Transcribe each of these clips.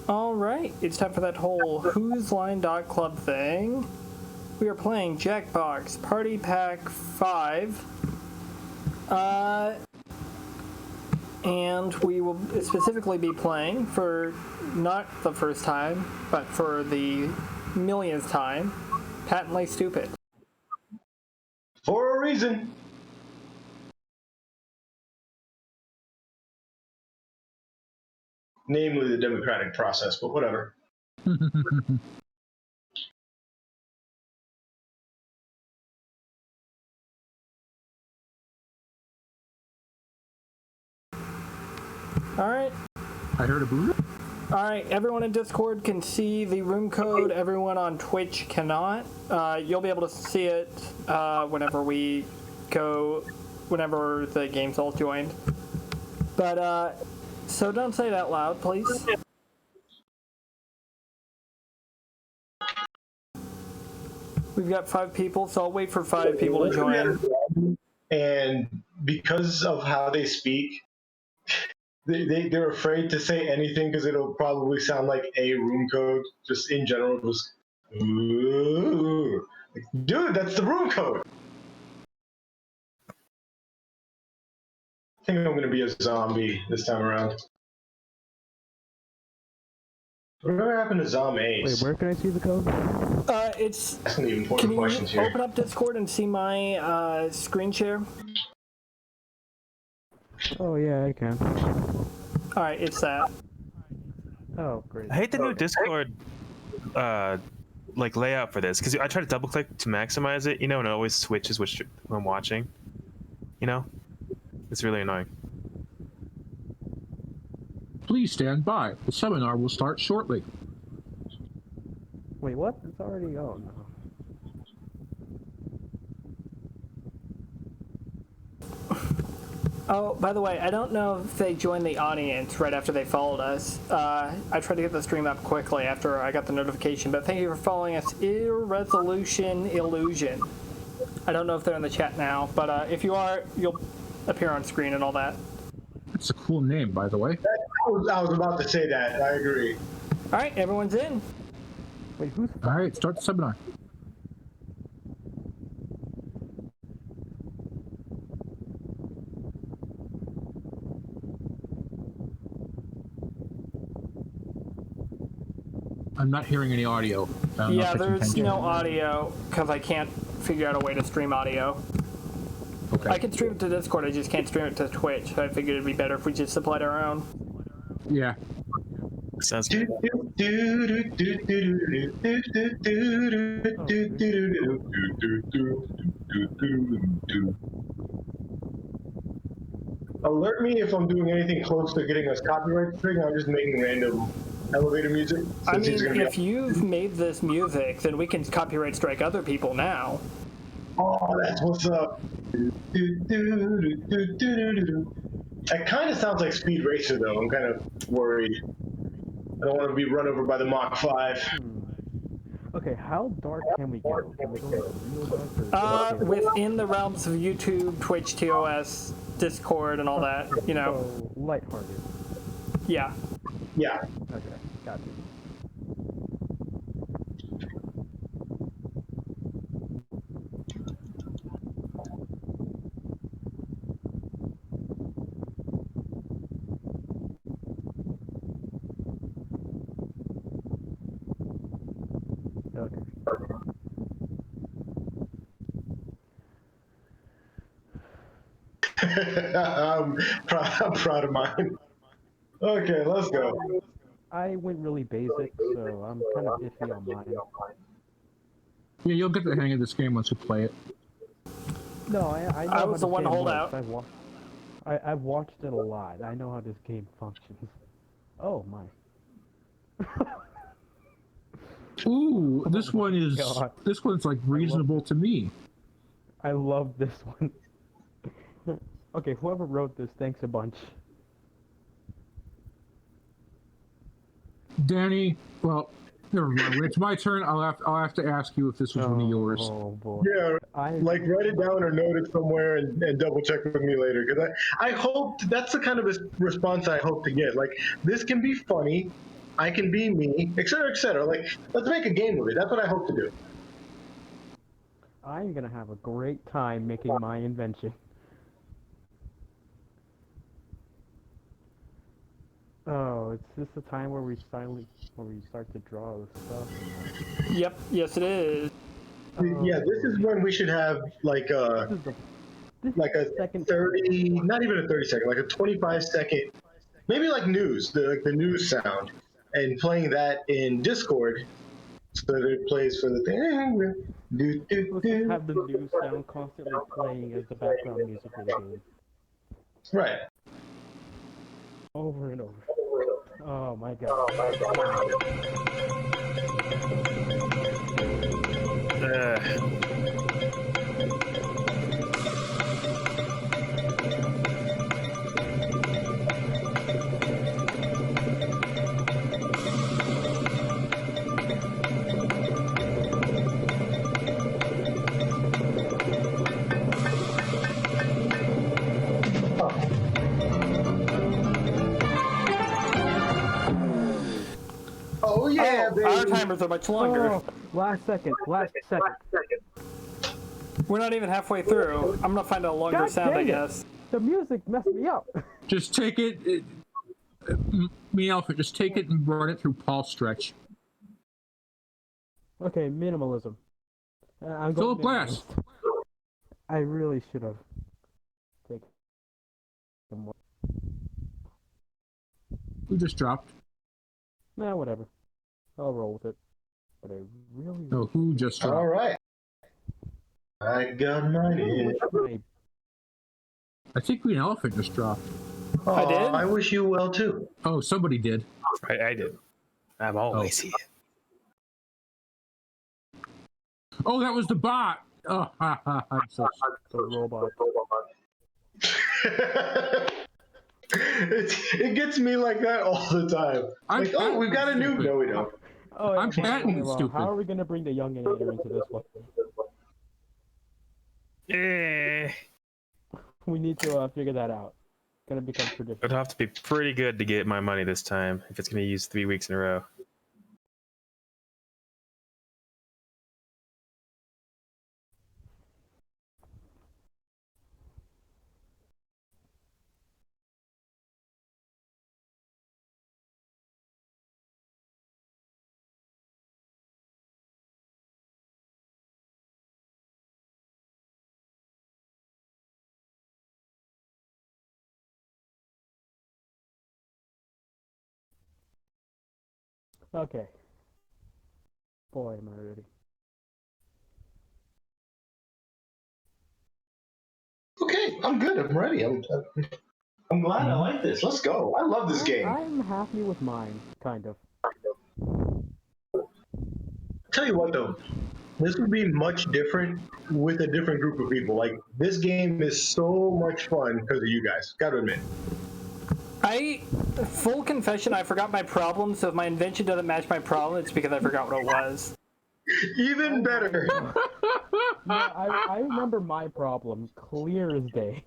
All right, it's time for that whole Whose Line Club thing. We are playing Jackbox Party Pack 5. And we will specifically be playing for not the first time, but for the millionth time, Patently Stupid. For a reason. Namely the democratic process, but whatever. All right. I heard a boo. All right, everyone in Discord can see the room code. Everyone on Twitch cannot. You'll be able to see it whenever the game's all joined. But, so don't say it out loud, please. We've got 5 people, so I'll wait for 5 people to join. And because of how they speak, they're afraid to say anything because it'll probably sound like a room code, just in general. Just, ooh. Like, dude, that's the room code. I think I'm going to be a zombie this time around. Whatever happened to zombies? Wait, where can I see the code? It's. Asking the important questions here. Open up Discord and see my screen share? Oh yeah, I can. All right, it's that. Oh great. I hate the new Discord like layout for this because I try to double click to maximize it, and it always switches which I'm watching. It's really annoying. Please stand by. The seminar will start shortly. Wait, what? It's already. Oh no. Oh, by the way, I don't know if they joined the audience right after they followed us. I tried to get the stream up quickly after I got the notification, but thank you for following us, Irresolution Illusion. I don't know if they're in the chat now, but if you are, you'll appear on screen and all that. That's a cool name, by the way. I was about to say that. I agree. All right, everyone's in. Wait, who's? All right, start the seminar. I'm not hearing any audio. Yeah, there's no audio because I can't figure out a way to stream audio. Okay. I can stream it to Discord, I just can't stream it to Twitch. So I figured it'd be better if we just supplied our own. Yeah. Sounds good. Alert me if I'm doing anything close to getting us copyright thing. I'm just making random elevator music. I mean, if you've made this music, then we can copyright strike other people now. Oh, that's what's up. That kind of sounds like Speed Racer, though. I'm kind of worried. I don't want to be run over by the Mach 5. Okay, how dark can we go? Can we go real dark or Within the realms of YouTube, Twitch, TOS, Discord, and all that, So, lighthearted. Yeah. Yeah. Okay, got you. Okay. I'm proud of mine. Okay, let's go. I went really basic, so I'm kind of iffy on mine. Yeah, you'll get the hang of this game once you play it. No, I know I how was the this one to game hold works. out. I've watched it a lot. I know how this game functions. Oh my. Ooh, this one is God. this one's like reasonable to me. I love this one. Okay, whoever wrote this, thanks a bunch. Danny, well, never mind. When it's my turn, I'll have to ask you if this was one of yours. Oh boy. Yeah, I like write it down or note it somewhere and double check with me later. Because I hope that's the kind of response I hope to get. Like, this can be funny, I can be me, etc., etc. Like, let's make a game of it. That's what I hope to do. I'm gonna have a great time making my invention. Oh, it's just the time where we start to draw the stuff. Yep. Yes, it is. Yeah, this is when we should have like This is the second 30, not even a 30-second, like a 25-second, maybe like news, the news sound, and playing that in Discord so that it plays for the thing. Let's just have the news sound constantly playing as the background music for the game. Right. Over and over. Oh my god. Oh yeah, Oh, baby. our timers are much longer. Oh, last second. We're not even halfway through. I'm gonna find a longer God sound, I dang it. guess. The music messed me up. Just take it. Me and Alfred, just take it and run it through Paul Stretch. Okay, minimalism. I'm Philip going Glass. minimalist. I really should have taken more. Who just dropped? Nah, whatever. I'll roll with it. But I really. No, who just dropped? All right. I got money. I think me and Elephant just dropped. I did? I wish you well too. Oh, somebody did. I did. I'm always here. Oh, that was the bot. Oh, I'm so The robot. It gets me like that all the time. I'm Like, oh, we've got a new. stupid. No, we don't. Oh, I'm yeah, patent well, stupid. how are we gonna bring the Younginator into this one? We need to figure that out. Gonna become tradition. It'd have to be pretty good to get my money this time if it's going to use 3 weeks in a row. Okay. Boy, am I ready. Okay, I'm good. I'm ready. I'm glad I like this. Let's go. I love this game. I'm happy with mine, kind of. Tell you what though, this would be much different with a different group of people. Like, this game is so much fun because of you guys. Gotta admit. Full confession, I forgot my problem, so if my invention doesn't match my problem, it's because I forgot what it was. Even better. Yeah, I remember my problem clear as day.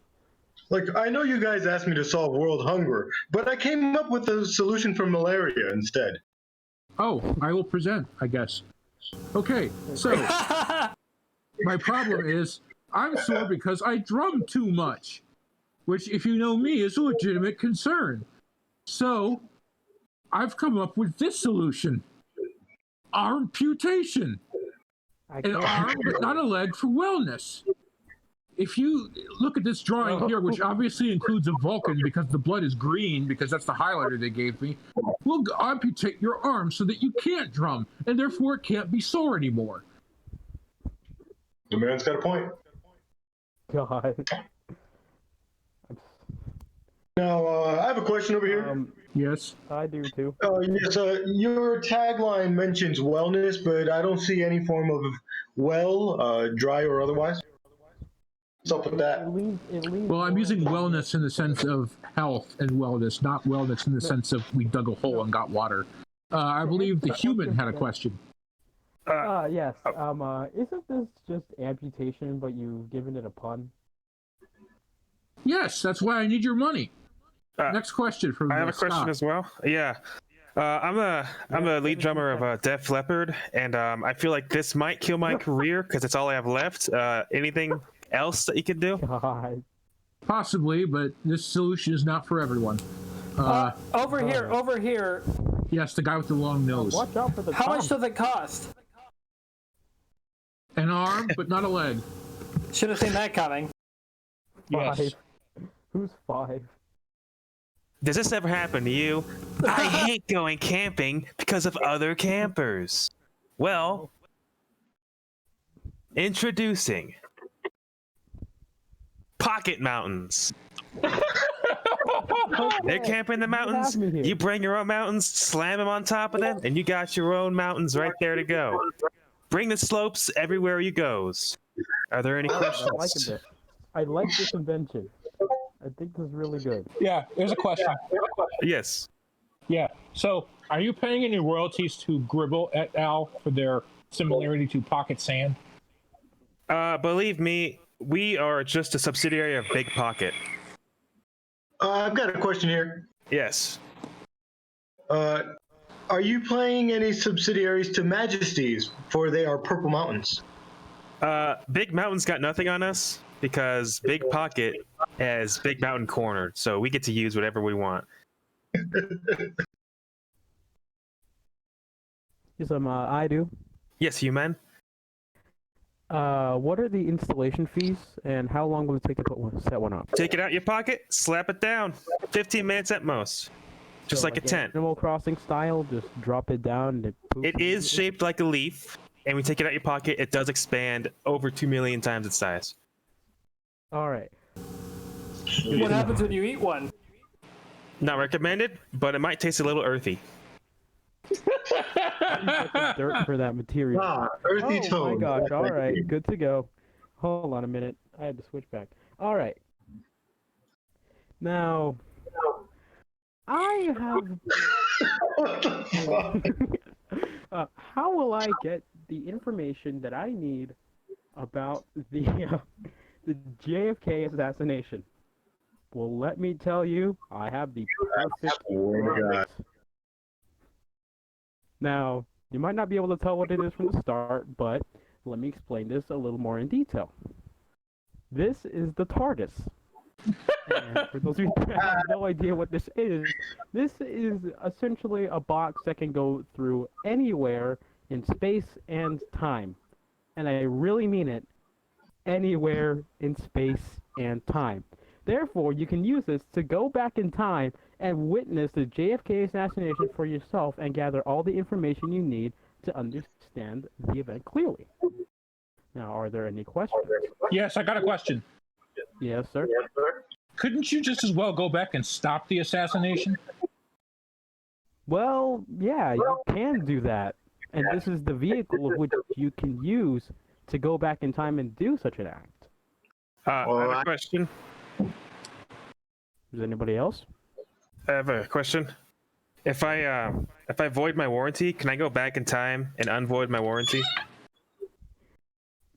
Like, I know you guys asked me to solve world hunger, but I came up with a solution for malaria instead. Oh, I will present, I guess. Okay, so my problem is I'm sore because I drum too much, which, if you know me, is a legitimate concern. So I've come up with this solution: amputation. An arm, but not a leg, for wellness. If you look at this drawing here, which obviously includes a Vulcan because the blood is green, because that's the highlighter they gave me, we'll amputate your arm so that you can't drum, and therefore it can't be sore anymore. The man's got a point. God. Now, I have a question over here. Yes. I do too. Yes, your tagline mentions wellness, but I don't see any form of dry or otherwise. What's up with that? It leans Well, I'm more using into- wellness in the sense of health and wellness, not wellness in the sense of we dug a hole and got water. I believe the human had a question. Yes. Isn't this just amputation, but you've given it a pun? Yes, that's why I need your money. Uh, Next question from I have a question Scott. as well. Yeah. I'm a lead drummer of Def Leppard, and I feel like this might kill my career because it's all I have left. Anything else that you could do? God. Possibly, but this solution is not for everyone. Over here. Yes, the guy with the long nose. Watch out for the How Tom. much does it cost? An arm, but not a leg. Should have seen that coming. Yes. Five. Who's 5? Does this ever happen to you? I hate going camping because of other campers. Well, introducing Pocket Mountains. They're camping in the mountains. have me here. You bring your own mountains, slam them on top of them, and you got your own mountains right there to go. Bring the slopes everywhere you goes. Are there any I like questions? this. I like this invention. I think this is really good. Yeah, there's a question. Yes. Yeah, so are you paying any royalties to Gribble et al. For their similarity to Pocket Sand? Believe me, we are just a subsidiary of Big Pocket. I've got a question here. Yes. Are you playing any subsidiaries to Majesties, for they are Purple Mountains? Big Mountain's got nothing on us because Big Pocket has Big Mountain cornered, so we get to use whatever we want. Yes, I do. Yes, you men. What are the installation fees, and how long will it take to set one up? Take it out your pocket, slap it down. 15 minutes at most. Just So, like a tent. Animal Crossing style, just drop it down and it poops. It is shaped like a leaf, and when you take it out your pocket, it does expand over 2 million times its size. All right. What happens when you eat one? Not recommended, but it might taste a little earthy. Dirt for that material. Earthy Oh tone. my gosh! All right, good to go. Hold on a minute. I had to switch back. All right. Now, I have. What the fuck? How will I get the information that I need about the JFK assassination? Well, let me tell you, I have the perfect Oh my God. product. Now, you might not be able to tell what it is from the start, but let me explain this a little more in detail. This is the TARDIS. And for those of you who have no idea what this is essentially a box that can go through anywhere in space and time. And I really mean it, anywhere in space and time. Therefore, you can use this to go back in time and witness the JFK assassination for yourself and gather all the information you need to understand the event clearly. Now, are there any questions? Yes, I got a question. Yes, sir. Couldn't you just as well go back and stop the assassination? Well, yeah, you can do that. And this is the vehicle of which you can use to go back in time and do such an act. I have a question. Is anybody else? I have a question. If I void my warranty, can I go back in time and unvoid my warranty?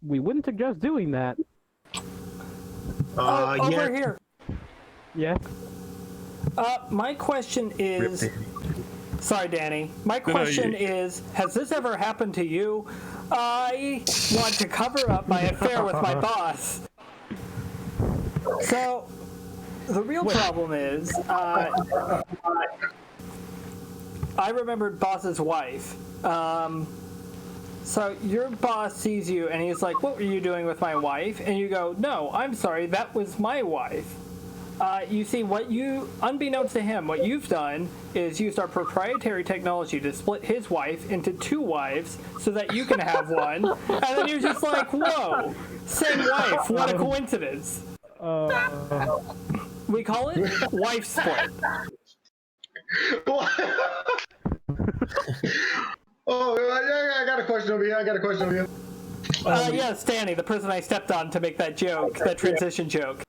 We wouldn't suggest doing that. Over Yeah. here. Yes? My question is. Sorry, Danny. My question is: has this ever happened to you? I want to cover up my affair with my boss. So, the real problem is, I remembered boss's wife. So your boss sees you and he's like, "What were you doing with my wife?" And you go, "No, I'm sorry, that was my wife." You see, unbeknownst to him, what you've done is used our proprietary technology to split his wife into 2 wives so that you can have one. And then you're just like, whoa, same wife, what a coincidence. We call it wife split. Oh, I got a question over here. Yes, Danny, the person I stepped on to make that joke, that transition joke.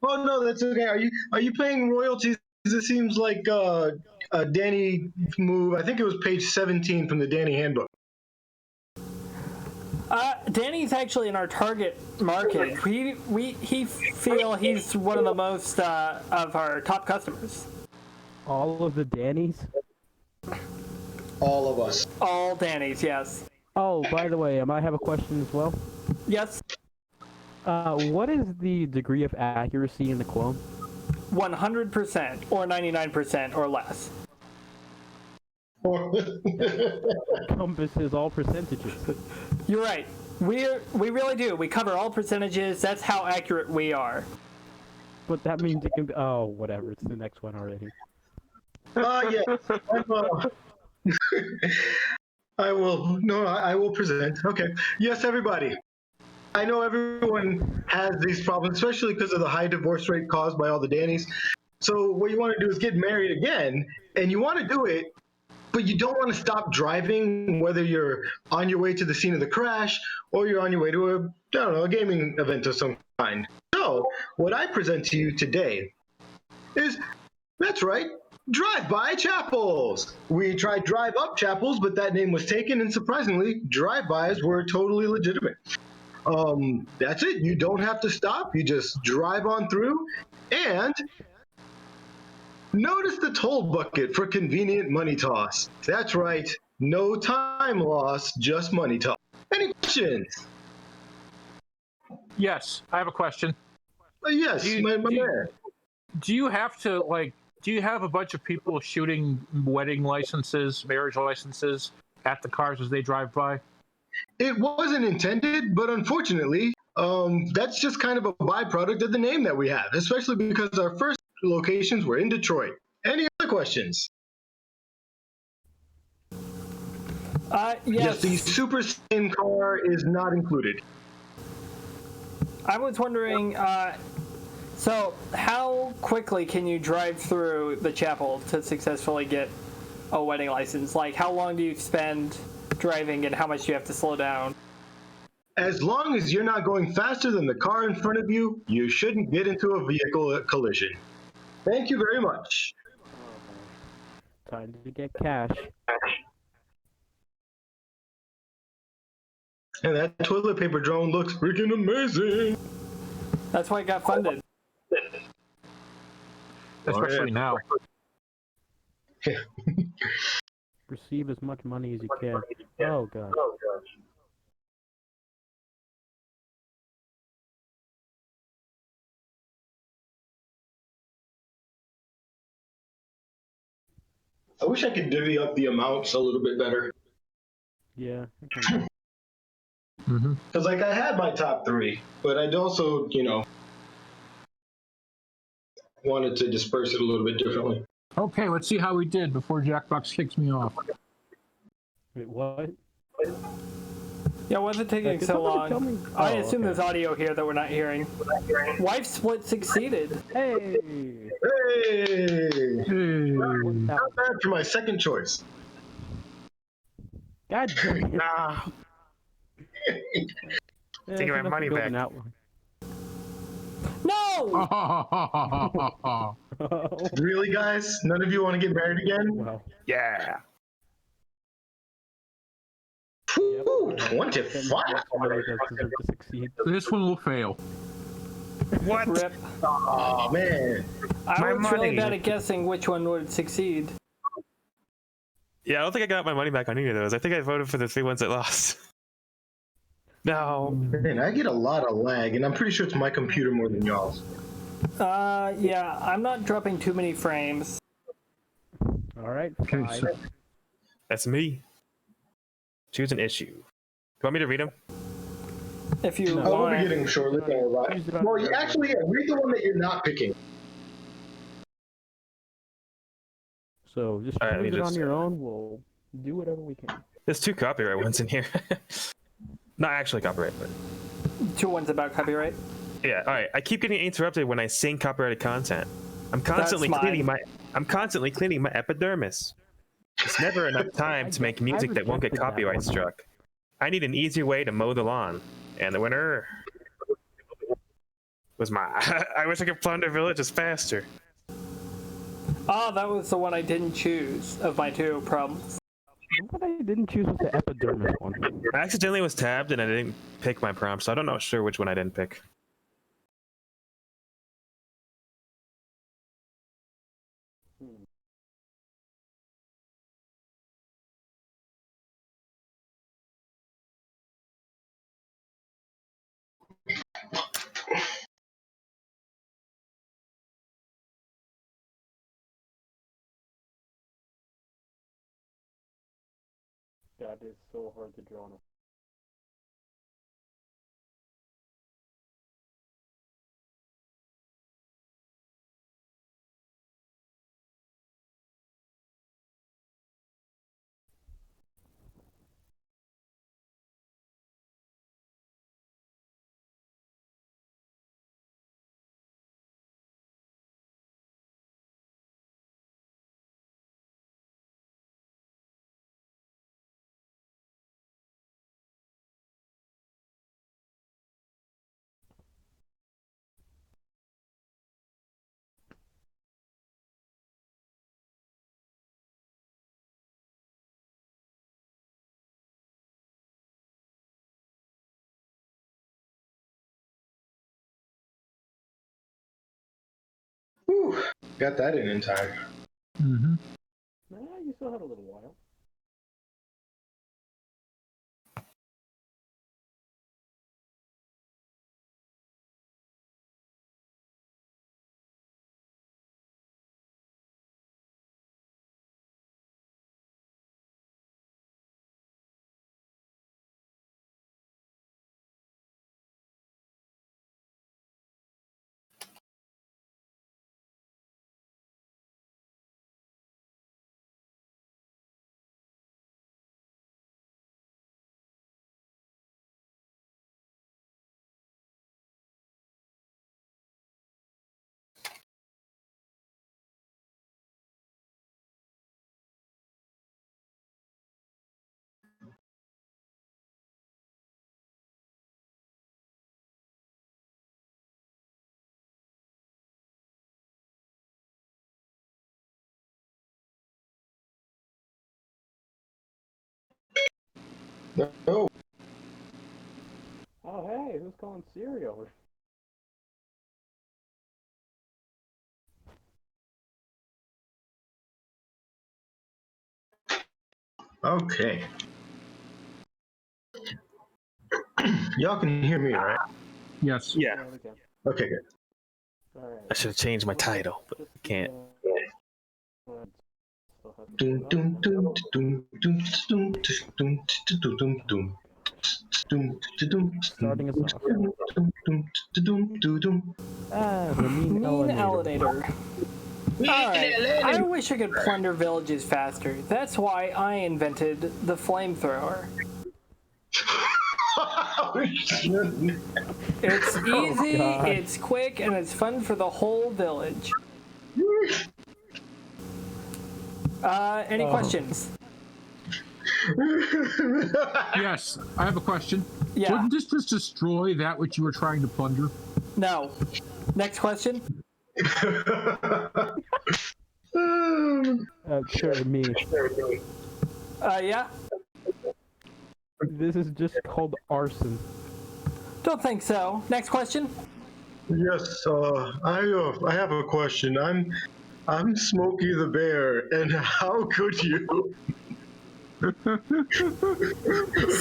Oh no, that's okay. Are you paying royalties? It seems like a Danny move. I think it was page 17 from the Danny handbook. Danny's actually in our target market. He feel he's one of the most of our top customers. All of the Dannies? All of us. All Danny's, yes. Oh, by the way, I have a question as well. Yes, What is the degree of accuracy in the clone? 100% or 99% or less. Encompasses all percentages. You're right. We really do. We cover all percentages. That's how accurate we are. But that means it can be. Oh, whatever. It's the next one already. Yeah. I will. No, I will present. Okay. Yes, everybody. I know everyone has these problems, especially because of the high divorce rate caused by all the Dannies. So what you want to do is get married again, and you want to do it, but you don't want to stop driving, whether you're on your way to the scene of the crash or you're on your way to a gaming event of some kind. So what I present to you today is, that's right, drive-by chapels. We tried drive-up chapels, but that name was taken, and surprisingly, drive-bys were totally legitimate. That's it. You don't have to stop. You just drive on through, and notice the toll bucket for convenient money toss. That's right. No time loss, just money toss. Any questions? Yes, I have a question. Yes, my man. Do you have to do you have a bunch of people shooting wedding licenses, marriage licenses at the cars as they drive by? It wasn't intended, but unfortunately, that's just kind of a byproduct of the name that we have, especially because our first locations were in Detroit. Any other questions? Yes. The Super Saiyan car is not included. I was wondering, so how quickly can you drive through the chapel to successfully get a wedding license? Like, how long do you spend driving and how much do you have to slow down? As long as you're not going faster than the car in front of you, you shouldn't get into a vehicle collision. Thank you very much. Time to get cash. And that toilet paper drone looks freaking amazing. That's why it got funded. Especially now. Receive as much money as you can. Oh, God. I wish I could divvy up the amounts a little bit better. Yeah. Because, like, I had my top three, but I'd also, wanted to disperse it a little bit differently. Okay, let's see how we did before Jackbox kicks me off. Wait, what? Yeah, why is it taking Did so somebody tell long? me? I Oh, assume okay. there's audio here that we're not hearing. Wife split succeeded. Hey! Hey! What the- Not bad for my second choice. God damn it. Nah. Yeah, Taking my enough money to build back. an outline. No! Oh. Really, guys? None of you want to get married again? Well, Yeah. Woo, then 25. really does deserve to succeed. This one will fail. What? Rip. Oh, man. I My was really money. bad at guessing which one would succeed. Yeah, I don't think I got my money back on any of those. I think I voted for the 3 ones that lost. No. Man, I get a lot of lag, and I'm pretty sure it's my computer more than y'all's. Yeah, I'm not dropping too many frames. Alright, Okay, fine. so That's me. Choose an issue. Do you want me to read them? If you No. I will be want. getting them shortly. Don't worry about Use it. it on Well, your own. actually, yeah, read the one that you're not picking. So just Alright, let me use it on just- your own. We'll do whatever we can. There's 2 copyright ones in here. Not actually copyright, but 2 ones about copyright. yeah. All right. I keep getting interrupted when I sing copyrighted content. I'm constantly mine. cleaning my epidermis. There's never enough time to make music that won't get rejected that copyright one. struck. I need an easier way to mow the lawn, and the winner was my. I wish I could plunder villages faster. Ah, that was the one I didn't choose of my 2 problems. What I didn't choose was the epidermis one. I accidentally was tabbed and I didn't pick my prompt, so I don't know sure which one I didn't pick. God, it's so hard to draw. Whew, got that in time. Mm-hmm. Nah, you still had a little while. No. Oh, hey, who's calling cereal? Okay. Y'all can hear me, right? Yes. Yeah. we can. Okay, good. All right. I should have changed my title, but I can't. Dun, dun, dun, dun, dun, dun, dun, dun, dun, dun. Starting us off. Dun. Ah, the mean Mean Elenator. Alligator. Alright, I wish I could plunder villages faster. That's why I invented the flamethrower. It's easy, God. it's quick, and it's fun for the whole village. Any questions? Yes. I have a question. Yeah. Wouldn't this just destroy that which you were trying to plunder? No. Next question? Sure, me. Yeah? This is just called arson. Don't think so. Next question? Yes, I have a question. I'm Smokey the Bear, and how could you?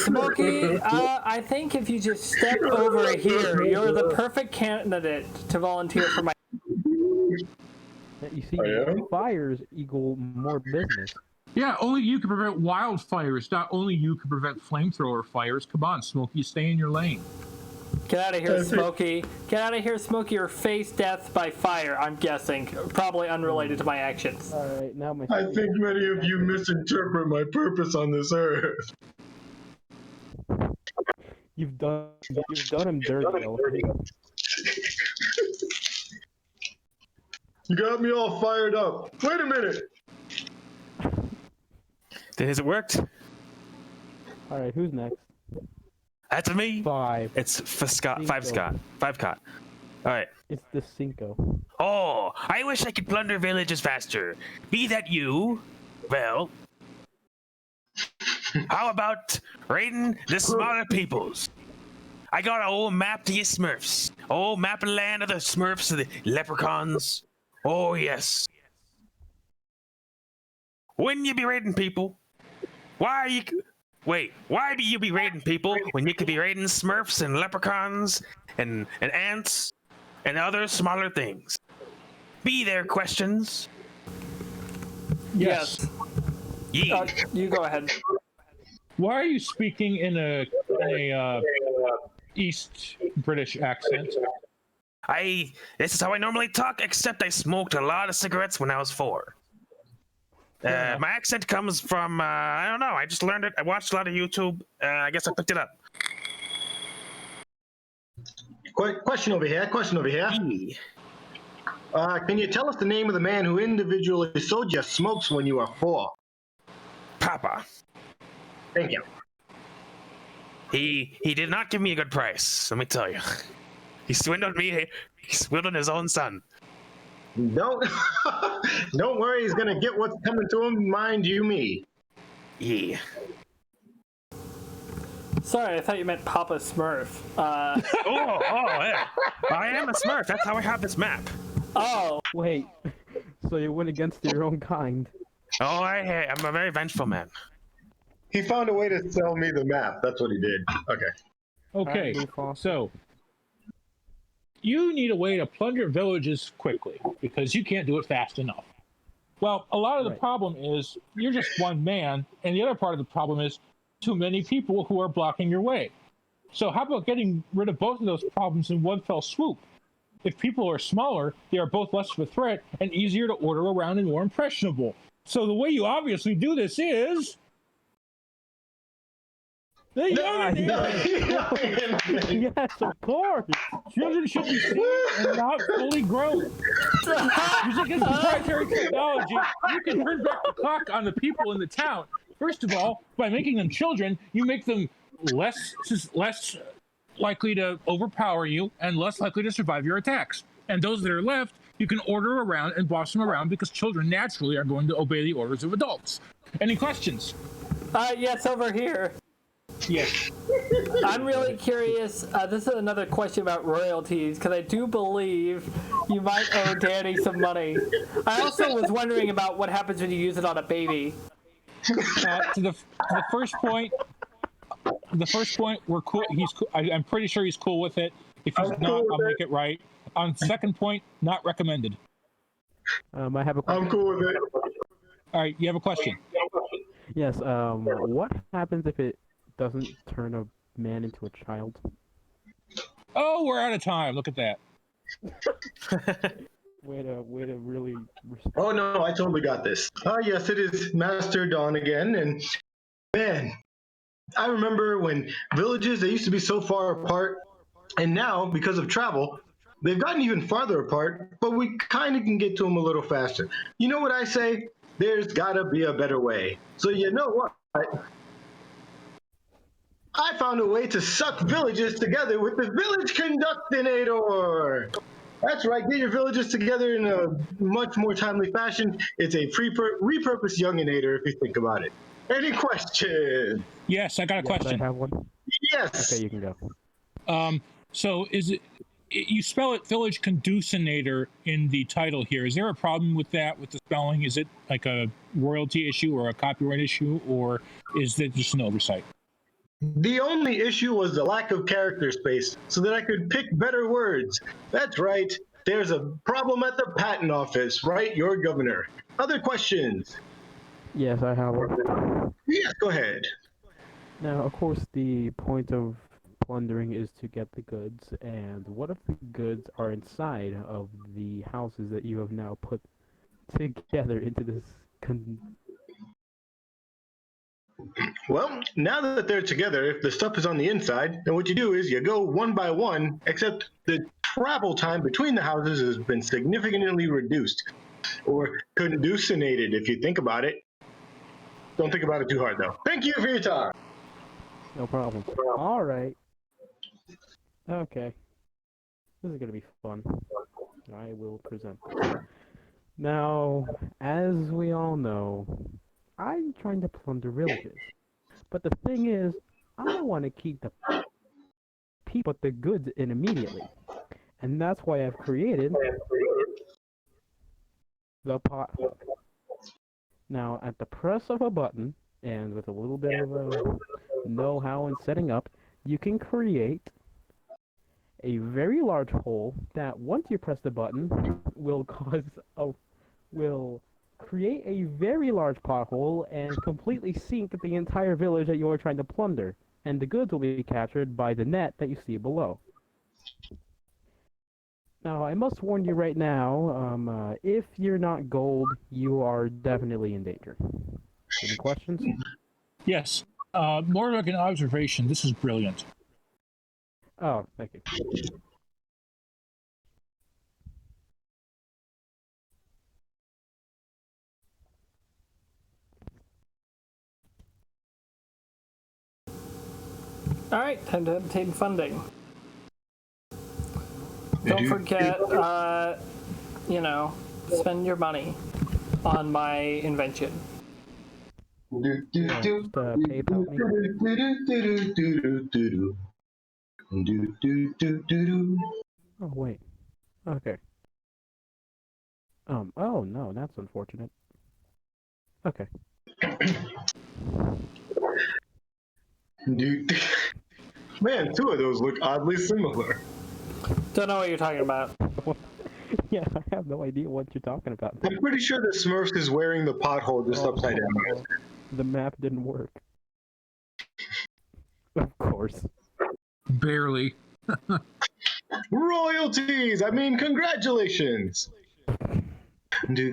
Smokey, I think if you just step over here, you're the perfect candidate to volunteer for my... You see, I am? fires equal more business. Yeah, only you can prevent wildfires. Not only you can prevent flamethrower fires. Come on, Smokey, stay in your lane. Get out of here, Smokey. Get out of here, Smokey, or face death by fire, I'm guessing. Probably unrelated to my actions. Alright, now my... I think many of you misinterpret my purpose on this earth. You've done him dirty, Elenator. You got me all fired up. Wait a minute. Has it worked? Alright, who's next? That's me. 5. It's Scott. Five Scott. All right. It's the Cinco. Oh, I wish I could plunder villages faster. Be that you? Well, how about raiding the smaller peoples? I got a whole map to you Smurfs. Oh, map of land of the Smurfs and the leprechauns. Oh, yes. When you be raiding people, why do you be raiding people when you could be raiding Smurfs and leprechauns and ants and other smaller things? Be there questions? Yes. Ye. You go ahead. why are you speaking in a East British accent? This is how I normally talk, except I smoked a lot of cigarettes when I was 4. Yeah. My accent comes from, I don't know, I just learned it. I watched a lot of YouTube. I guess I picked it up. Question over here. E. Can you tell us the name of the man who individually sold you smokes when you were 4? Papa. Thank you. He did not give me a good price, let me tell you. He swindled me. He swindled his own son. Don't worry. He's gonna get what's coming to him. Mind you, me. Yeah. Sorry, I thought you meant Papa Smurf. Yeah. I am a Smurf. That's how I have this map. Oh, Wait, so you went against your own kind? Oh, I'm a very vengeful man. He found a way to sell me the map. That's what he did. Okay. Okay, Move on. so you need a way to plunder villages quickly because you can't do it fast enough. Well, a lot of the Right. problem is you're just one man, and the other part of the problem is too many people who are blocking your way. So how about getting rid of both of those problems in one fell swoop? If people are smaller, they are both less of a threat and easier to order around and more impressionable. So the way you obviously do this is the Yes, of course. children should be seen and not fully grown. Using this proprietary technology, you can turn back the clock on the people in the town. First of all, by making them children, you make them less likely to overpower you and less likely to survive your attacks. And those that are left, you can order around and boss them around because children naturally are going to obey the orders of adults. Any questions? yes, over here. Yes. I'm really curious. This is another question about royalties, because I do believe you might owe Danny some money. I also was wondering about what happens when you use it on a baby. To the first point, we're cool. He's cool. I'm pretty sure he's cool with it. If he's I'm not, cool with I'll it. make it right. On second point, not recommended. I have a question. I'm cool with it. All right, you have a question. Yes, what happens if it doesn't turn a man into a child? Oh, we're out of time. Look at that. Way to really respect. Oh no, I totally got this. Yes, it is Master Dawn again, and man, I remember when villages, they used to be so far apart, and now because of travel, they've gotten even farther apart, but we kind of can get to them a little faster. You know what I say? There's gotta be a better way. So you know what? I found a way to suck villages together with the Village Conductinator. That's right, get your villages together in a much more timely fashion. It's a repurposed Younginator if you think about it. Any questions? Yes, I got a Yes, question. I have one. Yes. Okay, you can go. So is it? You spell it Village Conducinator in the title here. Is there a problem with that, with the spelling? Is it like a royalty issue or a copyright issue, or is it just an oversight? The only issue was the lack of character space, so that I could pick better words. That's right. There's a problem at the patent office, right, your governor? Other questions? Yes, I have one. Yes, go ahead. Now, of course, the point of plundering is to get the goods, and what if the goods are inside of the houses that you have now put together into this Well, now that they're together, if the stuff is on the inside, then what you do is you go one by one, except the travel time between the houses has been significantly reduced, or conducinated if you think about it. Don't think about it too hard, though. Thank you for your time. No problem. All right. Okay. This is gonna be fun. I will present. Now, as we all know, I'm trying to plunder villages. But the thing is, I want to keep the people, the goods in immediately. And that's why I've created the pot. Now, at the press of a button, and with a little bit of a know-how in setting up, you can create a very large hole that, once you press the button, will create a very large pothole and completely sink the entire village that you are trying to plunder, and the goods will be captured by the net that you see below. Now, I must warn you right now, if you're not gold, you are definitely in danger. Any questions? Yes. More like an observation. This is brilliant. Oh, thank you. All right, time to obtain funding. Don't forget, spend your money on my invention. PayPal me. Oh, wait. Okay. Oh no, that's unfortunate. Okay. Man, two of those look oddly similar. Don't know what you're talking about. Yeah, I have no idea what you're talking about. I'm pretty sure the Smurf is wearing the pothole just upside down. The map didn't work. Of course. Barely. Royalties! I mean, congratulations! Hey,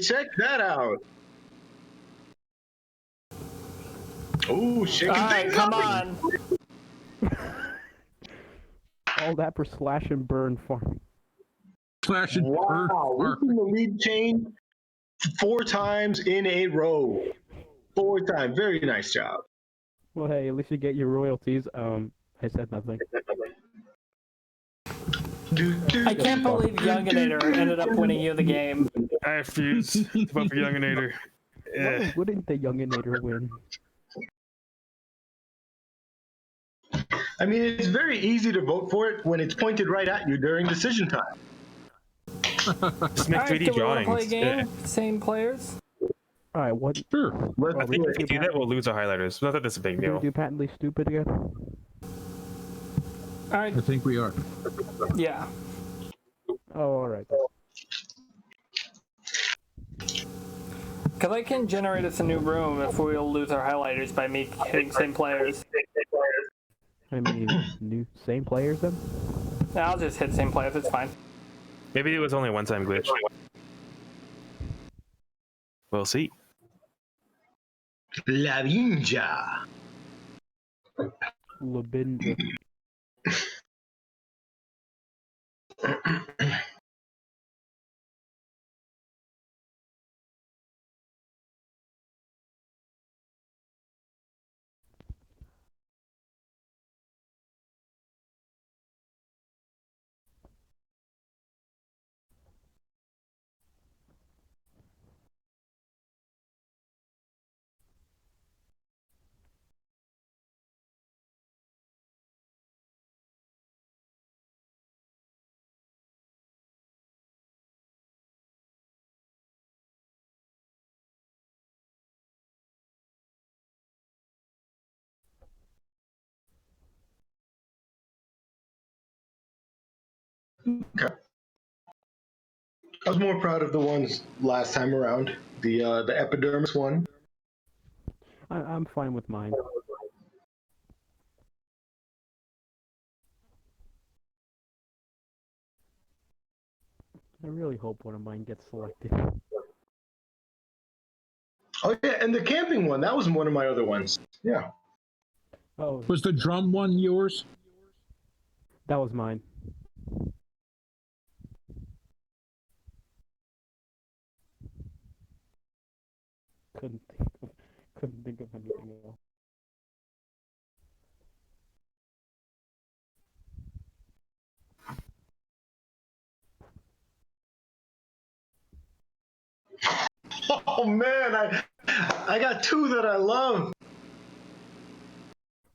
check that out! Oh, shaking All right, things come up. on. All that for slash and burn farming. Slash and burn. Wow, we've seen the lead change 4 times in a row. 4 times. Very nice job. Well, hey, at least you get your royalties. I said nothing. I can't believe Younginator ended up winning you the game. I refuse to vote for Younginator. Why wouldn't the Younginator win? I mean, it's very easy to vote for it when it's pointed right at you during decision time. Just make All right, 3D do we want to drawings. play a game? Yeah. Same players? Alright, what? Sure. Let's I think if we do that, we'll lose our highlighters. Not that that's a big Did we deal. do patently stupid again? All right, I think we are. yeah. Oh, alright. Because I can generate us a new room if we'll lose our highlighters by me hitting same players. I mean, same players then? I'll just hit same players, it's fine. Maybe it was only a one-time glitch. We'll see. La Ninja. Labinja. Okay. I was more proud of the ones last time around. The epidermis one. I'm fine with mine. I really hope one of mine gets selected. Oh yeah, and the camping one. That was one of my other ones. Yeah. Oh, Was the drum one yours? that was mine. Couldn't think of anything else. Oh man, I got 2 that I love.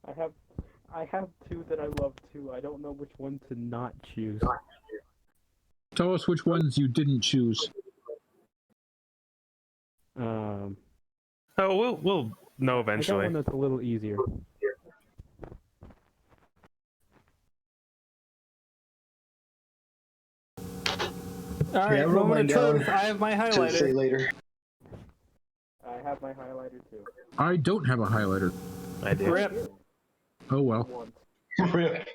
I have 2 that I love too. I don't know which one to not choose. Tell us which ones you didn't choose. Oh, we'll know I got eventually. one that's a little easier. All right, Yeah, I wrote moment mine of down truth. I have my to say highlighter. later. I have my highlighter too. I don't have a highlighter. I do. Rip. Oh well. Rip.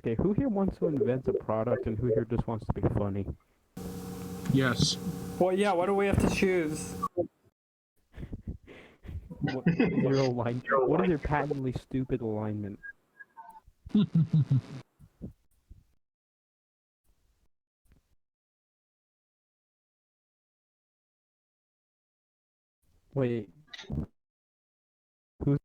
Okay, who here wants to invent a product and who here just wants to be funny? Yes. Well, yeah. What do we have to choose? What is your alignment? What is your patently stupid alignment? Wait. Who's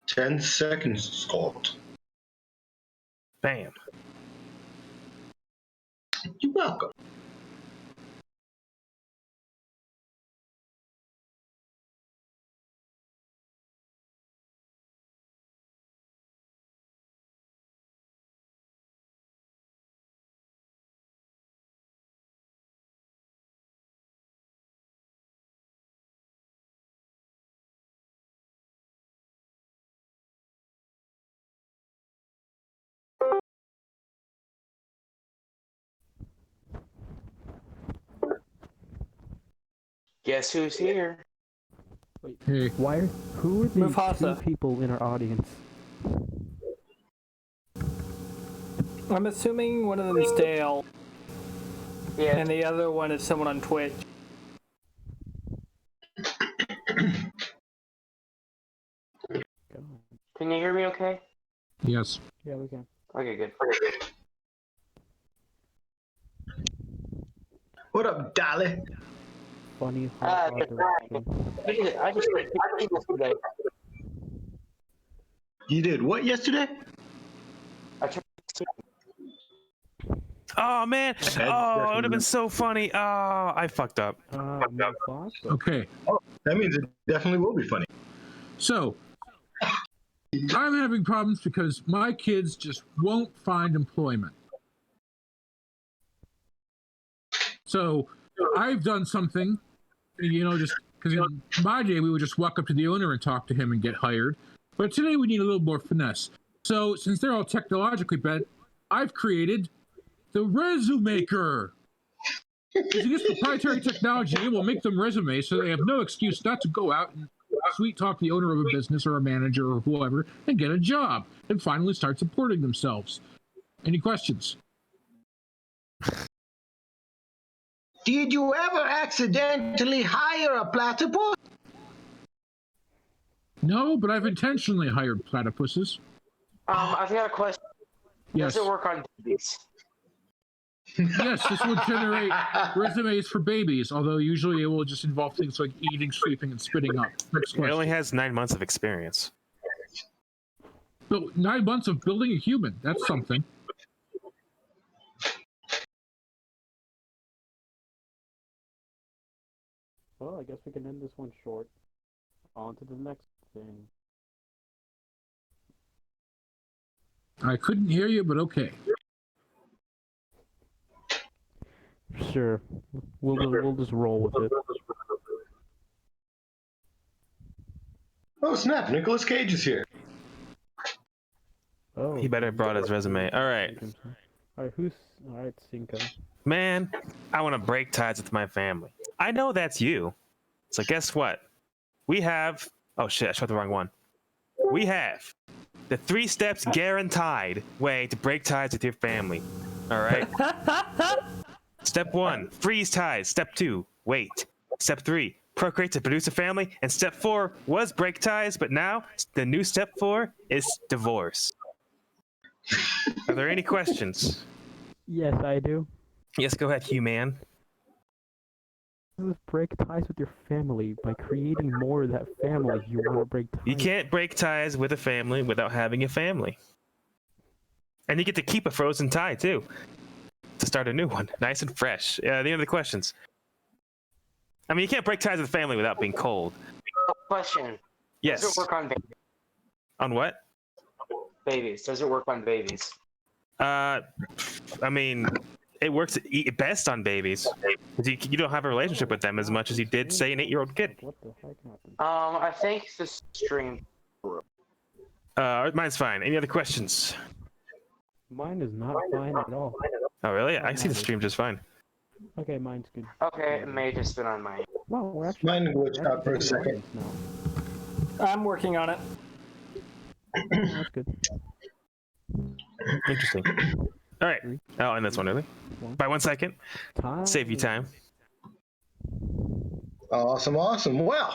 10 seconds, Scott. Bam. You're welcome. Guess who's here? Hey. who are the Mufasa. two people in our audience? I'm assuming one of them is Dale, Yeah. and the other one is someone on Twitch. Can you hear me okay? Yes. Yeah, we can. Okay, good. What up, Dolly? Funny Ah, hot direction. I just did this today. You did what yesterday? I tried to Oh man. Oh, it would have been so funny. Oh, I fucked up. Mufasa. Okay. That means it definitely will be funny. So I'm having problems because my kids just won't find employment. So I've done something, just because in my day we would just walk up to the owner and talk to him and get hired. But today we need a little more finesse. So since they're all technologically bent, I've created the Resumaker. Using this proprietary technology, it will make them resumes so they have no excuse not to go out and sweet talk the owner of a business or a manager or whoever and get a job and finally start supporting themselves. Any questions? Did you ever accidentally hire a platypus? No, but I've intentionally hired platypuses. I've got a question. Yes. Does it work on babies? Yes, this will generate resumes for babies, although usually it will just involve things like eating, sleeping, and spitting up. Next It question. only has 9 months of experience. So 9 months of building a human, that's something. Well, I guess we can end this one short. On to the next thing. I couldn't hear you, but okay. Sure. We'll just roll with it. Oh snap! Nicolas Cage is here. Oh. He better have brought his resume. All right. Alright, Cinco. Man, I want to break ties with my family. I know that's you. So guess what? We have... Oh shit, I shot the wrong one. We have the 3 steps guaranteed way to break ties with your family. All right? Step 1, freeze ties. Step 2, wait. Step 3, procreate to produce a family. And step 4 was break ties, but now the new step 4 is divorce. Are there any questions? Yes, I do. Yes, go ahead, Hugh man. this break ties with your family by creating more of that family? You want to break ties. You can't break ties with a family without having a family. And you get to keep a frozen tie, too. To start a new one. Nice and fresh. The end of the questions. I mean, you can't break ties with family without being cold. Question. Yes. Does it work on babies? On what? Babies. Does it work on babies? I mean, it works best on babies. 'Cause you don't have a relationship with them as much as you did, say, an 8-year-old kid. What the heck happened? I think the stream. Mine's fine. Any other questions? Mine is not fine at all. Oh, really? I see the stream just fine. Okay, mine's good. Okay, it may have just been on mine. Well, we're actually. Mine glitched out for a second. Now. I'm working on it. That's good. Interesting. All right. Oh, and that's one early. By 1 second. Time. Save you time. Awesome, awesome. Well,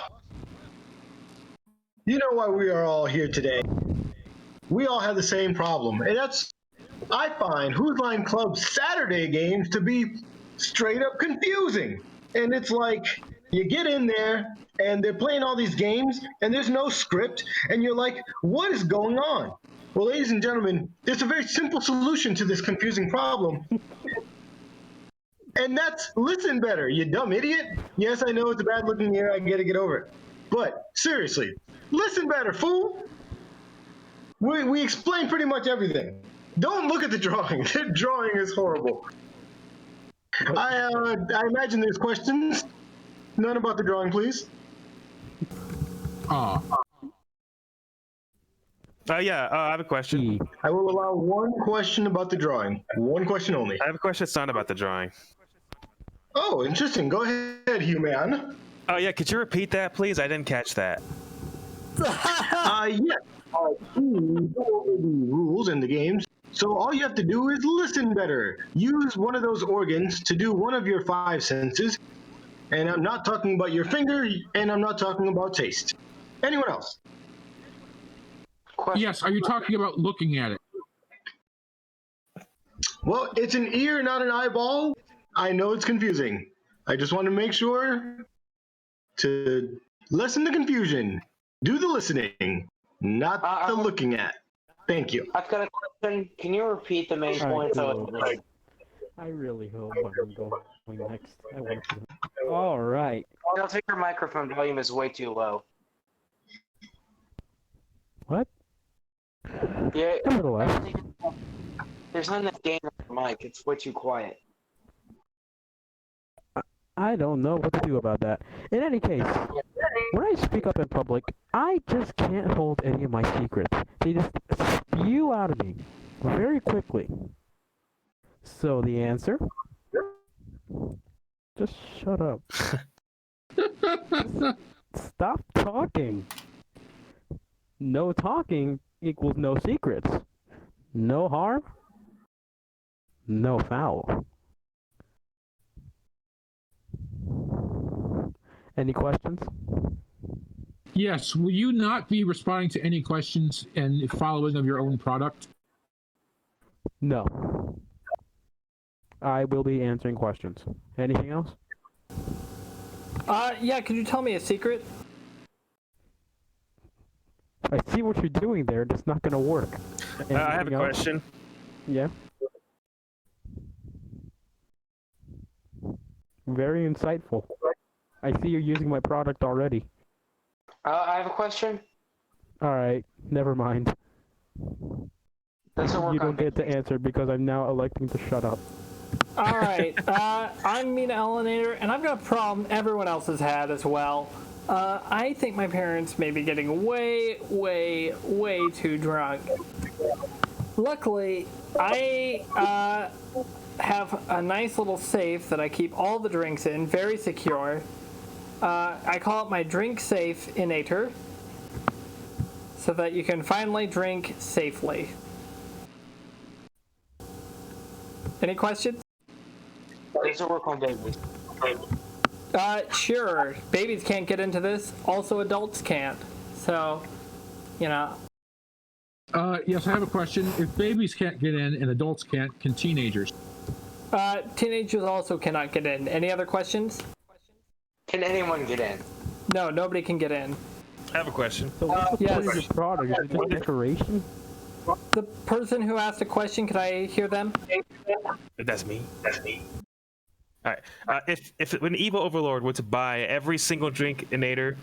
you know why we are all here today. We all have the same problem, and that's, I find Whose Line Club's Saturday games to be straight up confusing. And it's like, you get in there, and they're playing all these games, and there's no script, and you're like, what is going on? Well, ladies and gentlemen, there's a very simple solution to this confusing problem. And that's listen better, you dumb idiot. Yes, I know it's a bad looking year, I gotta get over it. But seriously, listen better, fool. We explain pretty much everything. Don't look at the drawing. The drawing is horrible. I imagine there's questions. None about the drawing, please. Ah, Yeah, I have a question. I will allow one question about the drawing. One question only. I have a question that's not about the drawing. Oh, interesting. Go ahead, human. Oh, yeah, could you repeat that, please? I didn't catch that. Yes. The rules in the games. So all you have to do is listen better. Use one of those organs to do one of your 5 senses. And I'm not talking about your finger, and I'm not talking about taste. Anyone else? Question. yes. Are you talking about looking at it? Well, it's an ear, not an eyeball. I know it's confusing. I just want to make sure to lessen the confusion. Do the listening, not the looking at. Thank you. I've got a question. Can you repeat the main All right, points? cool. I really hope I'm going next. I want to. All right. I don't think your microphone volume is way too low. What? Yeah, A little less. there's not enough gain on your mic. It's way too quiet. I don't know what to do about that. In any case, when I speak up in public, I just can't hold any of my secrets. They just spew out of me very quickly. So the answer? Just shut up. Stop talking. No talking equals no secrets. No harm, no foul. Any questions? Yes. Will you not be responding to any questions and following of your own product? No. I will be answering questions. Anything else? Yeah, could you tell me a secret? I see what you're doing there. It's not going to work. I have a Anything else? question. Yeah. Very insightful. I see you're using my product already. I have a question. All right, never mind. Doesn't work You on don't get to babies. answer because I'm now electing to shut up. All right, I'm Mina Elenator, and I've got a problem everyone else has had as well. I think my parents may be getting way too drunk. Luckily, I have a nice little safe that I keep all the drinks in, very secure. I call it my drink safe inator, so that you can finally drink safely. Any questions? Doesn't work on babies. Sure. Babies can't get into this. Also, adults can't. So, you know. Yes, I have a question. If babies can't get in and adults can't, can teenagers? Teenagers also cannot get in. Any other questions? Can anyone get in? No, nobody can get in. I have a question. So what's the point of yes. your product? Is it just decoration? The person who asked a question, could I hear them? That's me. All right. If an evil overlord were to buy every single drink in Nader,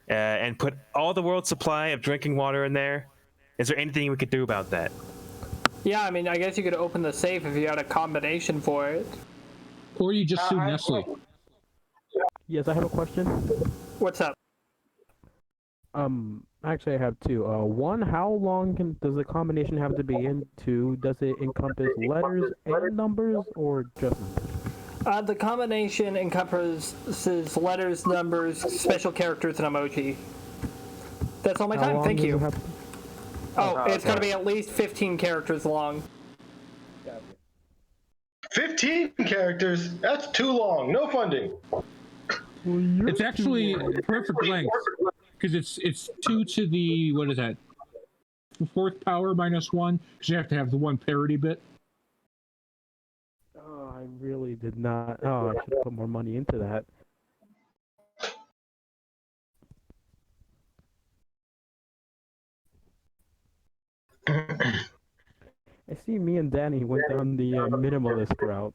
and put all the world's supply of drinking water in there, is there anything we could do about that? Yeah, I mean, I guess you could open the safe if you had a combination for it. Or you just sue Nestle. Yes, I have a question. What's up? Actually, I have two. One, how long does the combination have to be in? Two, does it encompass letters and numbers, or just numbers? The combination encompasses letters, numbers, special characters, and emoji. That's all my How time. long Thank does you. it have to- Oh, it's okay. going to be at least 15 characters long. 15 characters? That's too long. No funding. It's actually perfect length because it's 2 to the what is that? Fourth power minus 1 because you have to have the one parity bit. Oh, I really did not. Oh, I should put more money into that. I see me and Danny went down the minimalist route.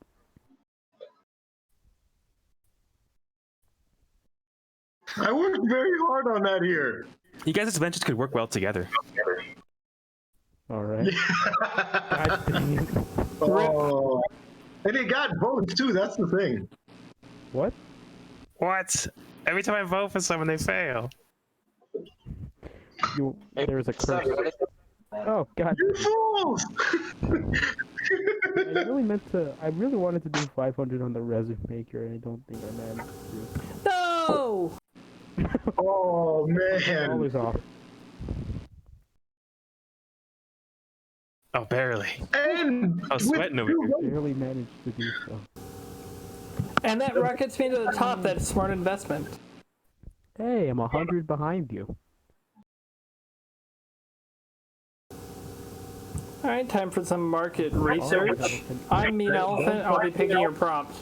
I worked very hard on that here. You guys' adventures could work well together. All right. God dang it. Oh. And it got votes too, that's the thing. What? What? Every time I vote for someone, they fail. There's a So, curse. Oh God! You fools! I really wanted to do 500 on the resin maker, and I don't think I managed to. No! Oh man. Always off. Oh, barely. And I was sweating over here. Barely managed to do so. And that rockets me to the top. That's a smart investment. Hey, I'm 100 behind you. All right, time for some market research. I'm Mean Elephant. I'll be picking your prompt.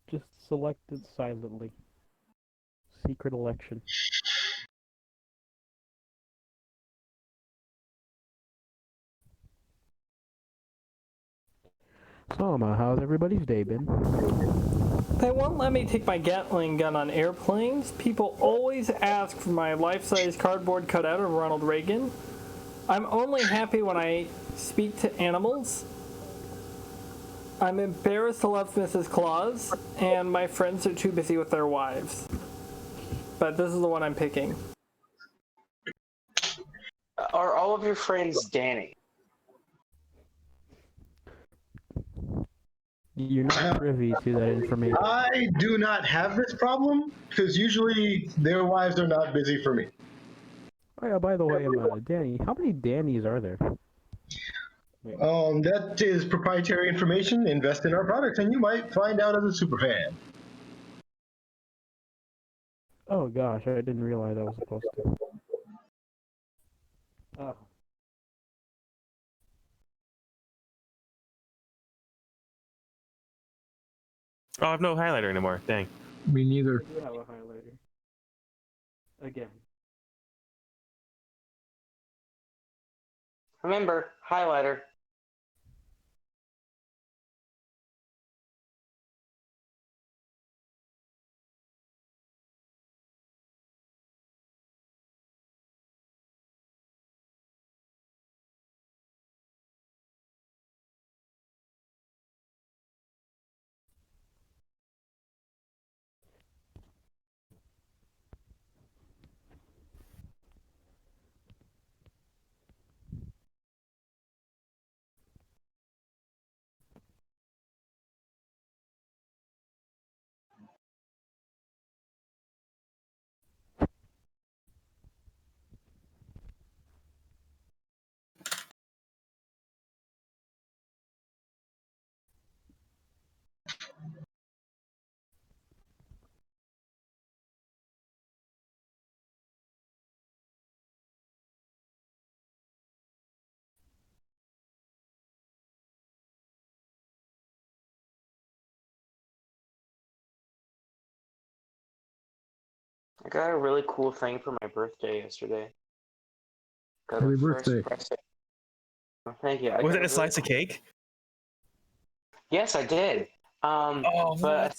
Just select it silently. Secret election. So, how's everybody's day been? They won't let me take my Gatling gun on airplanes. People always ask for my life-size cardboard cutout of Ronald Reagan. I'm only happy when I speak to animals. I'm embarrassed to love Mrs. Claus, and my friends are too busy with their wives. But this is the one I'm picking. Are all of your friends Danny? You're not privy to that information. I do not have this problem because usually their wives are not busy for me. Oh yeah, by the way, Danny, how many Dannys are there? That is proprietary information. Invest in our products, and you might find out as a super fan. Oh gosh, I didn't realize I was supposed to. Oh. Oh, I have no highlighter anymore. Dang. Me neither. I do have a highlighter. Again. Remember, highlighter. I got a really cool thing for my birthday yesterday. Got Happy a first birthday. present. Thank you. I Was got it a really slice of cool- cake? Yes, I did. Oh, But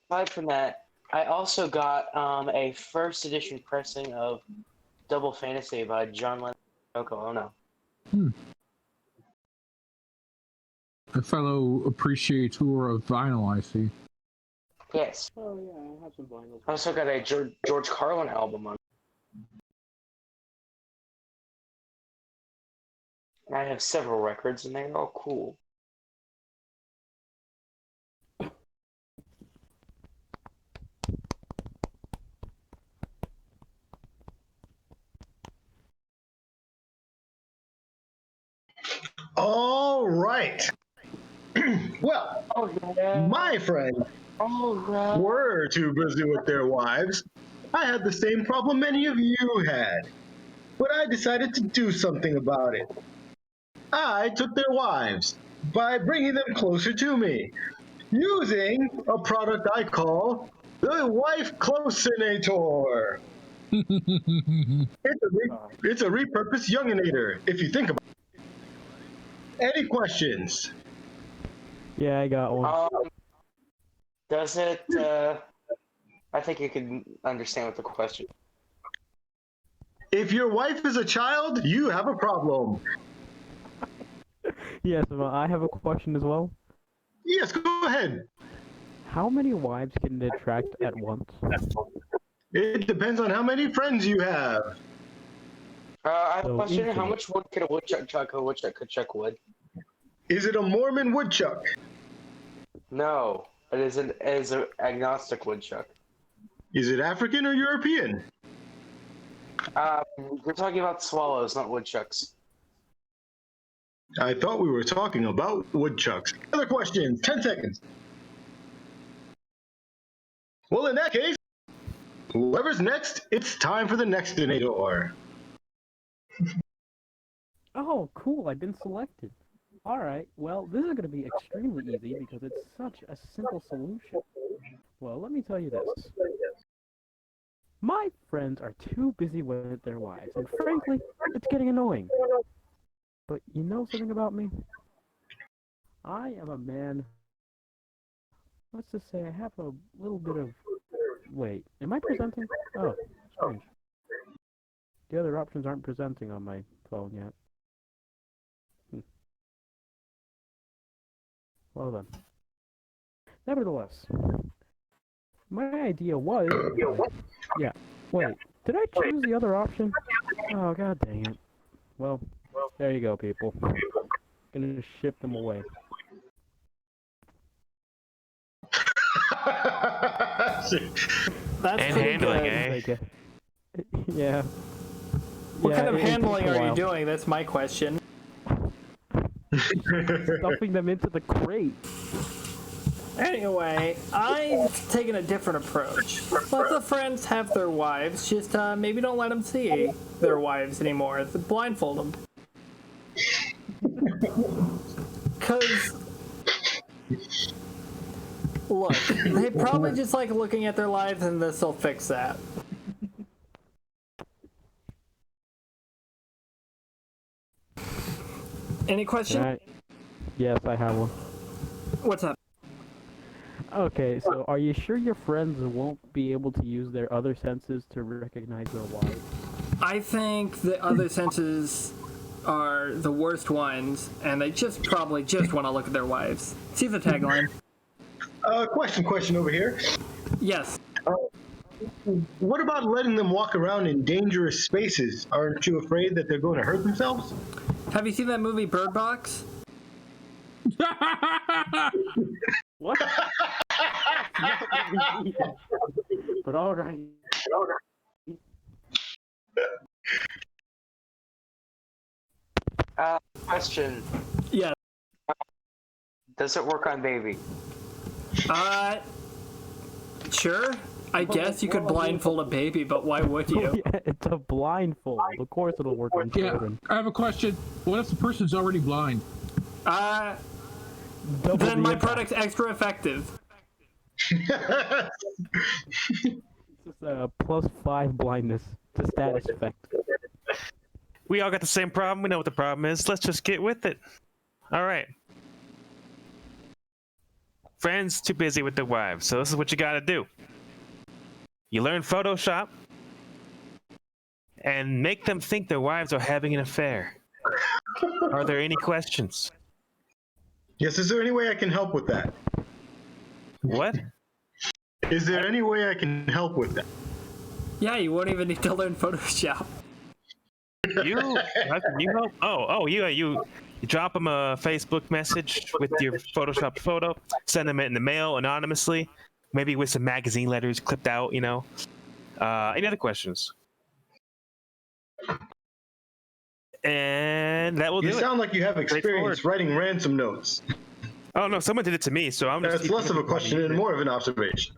aside from that, I also got a first edition pressing of Double Fantasy by John Lennon and Yoko Ono. A fellow appreciator of vinyl, I see. Yes. Oh yeah, I have some vinyls. I also got a George Carlin album on. I have several records, and they're all cool. All right. Well, Oh yeah. my friends Oh yeah. were too busy with their wives. I had the same problem many of you had, but I decided to do something about it. I took their wives by bringing them closer to me, using a product I call the Wife Closinator. It's a repurposed younginator, if you think about it. Any questions? Yeah, I got one. Does it? I think you can understand what the question. If your wife is a child, you have a problem. Yes, I have a question as well. Yes, go ahead. How many wives can it attract at once? It depends on how many friends you have. I have a So question. How infinite. much wood could a woodchuck chuck? A woodchuck could chuck wood. Is it a Mormon woodchuck? No, it is an agnostic woodchuck. Is it African or European? We're talking about swallows, not woodchucks. I thought we were talking about woodchucks. Other questions? 10 seconds. Well, in that case, whoever's next, it's time for the Nextinator. Oh, cool, I've been selected. Alright, well, this is going to be extremely easy because it's such a simple solution. Well, let me tell you this. My friends are too busy with their wives, and frankly, it's getting annoying. But you know something about me? I am a man. Let's just say I have a little bit of... Wait, am I presenting? Oh, strange. The other options aren't presenting on my phone yet. Well then. Nevertheless, my idea was... Yeah, wait, did I choose the other option? Oh, god dang it. Well, there you go, people. Gonna just ship them away. That's And pretty handling, good. eh? Like, yeah. What Yeah, kind of it takes handling a are you while. doing? That's my question. Stuffing them into the crate. Anyway, I've taken a different approach. Let the friends have their wives, just maybe don't let them see their wives anymore. Blindfold them. Because, look, they probably just like looking at their lives and this will fix that. Any question? Right. Yes, I have one. What's up? Okay, so are you sure your friends won't be able to use their other senses to recognize their wives? I think the other senses are the worst ones, and they probably just want to look at their wives. See the tagline? Question over here. Yes. What about letting them walk around in dangerous spaces? Aren't you afraid that they're going to hurt themselves? Have you seen that movie Bird Box? What? But alright. Question. Yeah. Does it work on baby? Sure. I guess you could blindfold a baby, but why would you? Yeah, it's a blindfold. Of course it'll work on Yeah, children. I have a question. What if the person's already blind? Double Then the my impact. product's extra effective. So just a +5 blindness to status effect. We all got the same problem. We know what the problem is. Let's just get with it. All right. Friends too busy with their wives, so this is what you got to do. You learn Photoshop and make them think their wives are having an affair. Are there any questions? Yes, is there any way I can help with that? What? Is there any way I can help with that? Yeah, you won't even need to learn Photoshop. You? How can you help? You drop them a Facebook message with your photoshopped photo, send them it in the mail anonymously, maybe with some magazine letters clipped out, you know. Any other questions? And that will do You it. sound like you have experience Straightforward. writing ransom notes. Oh no, someone did it to me, so I'm just. That's less of a question and more of an observation.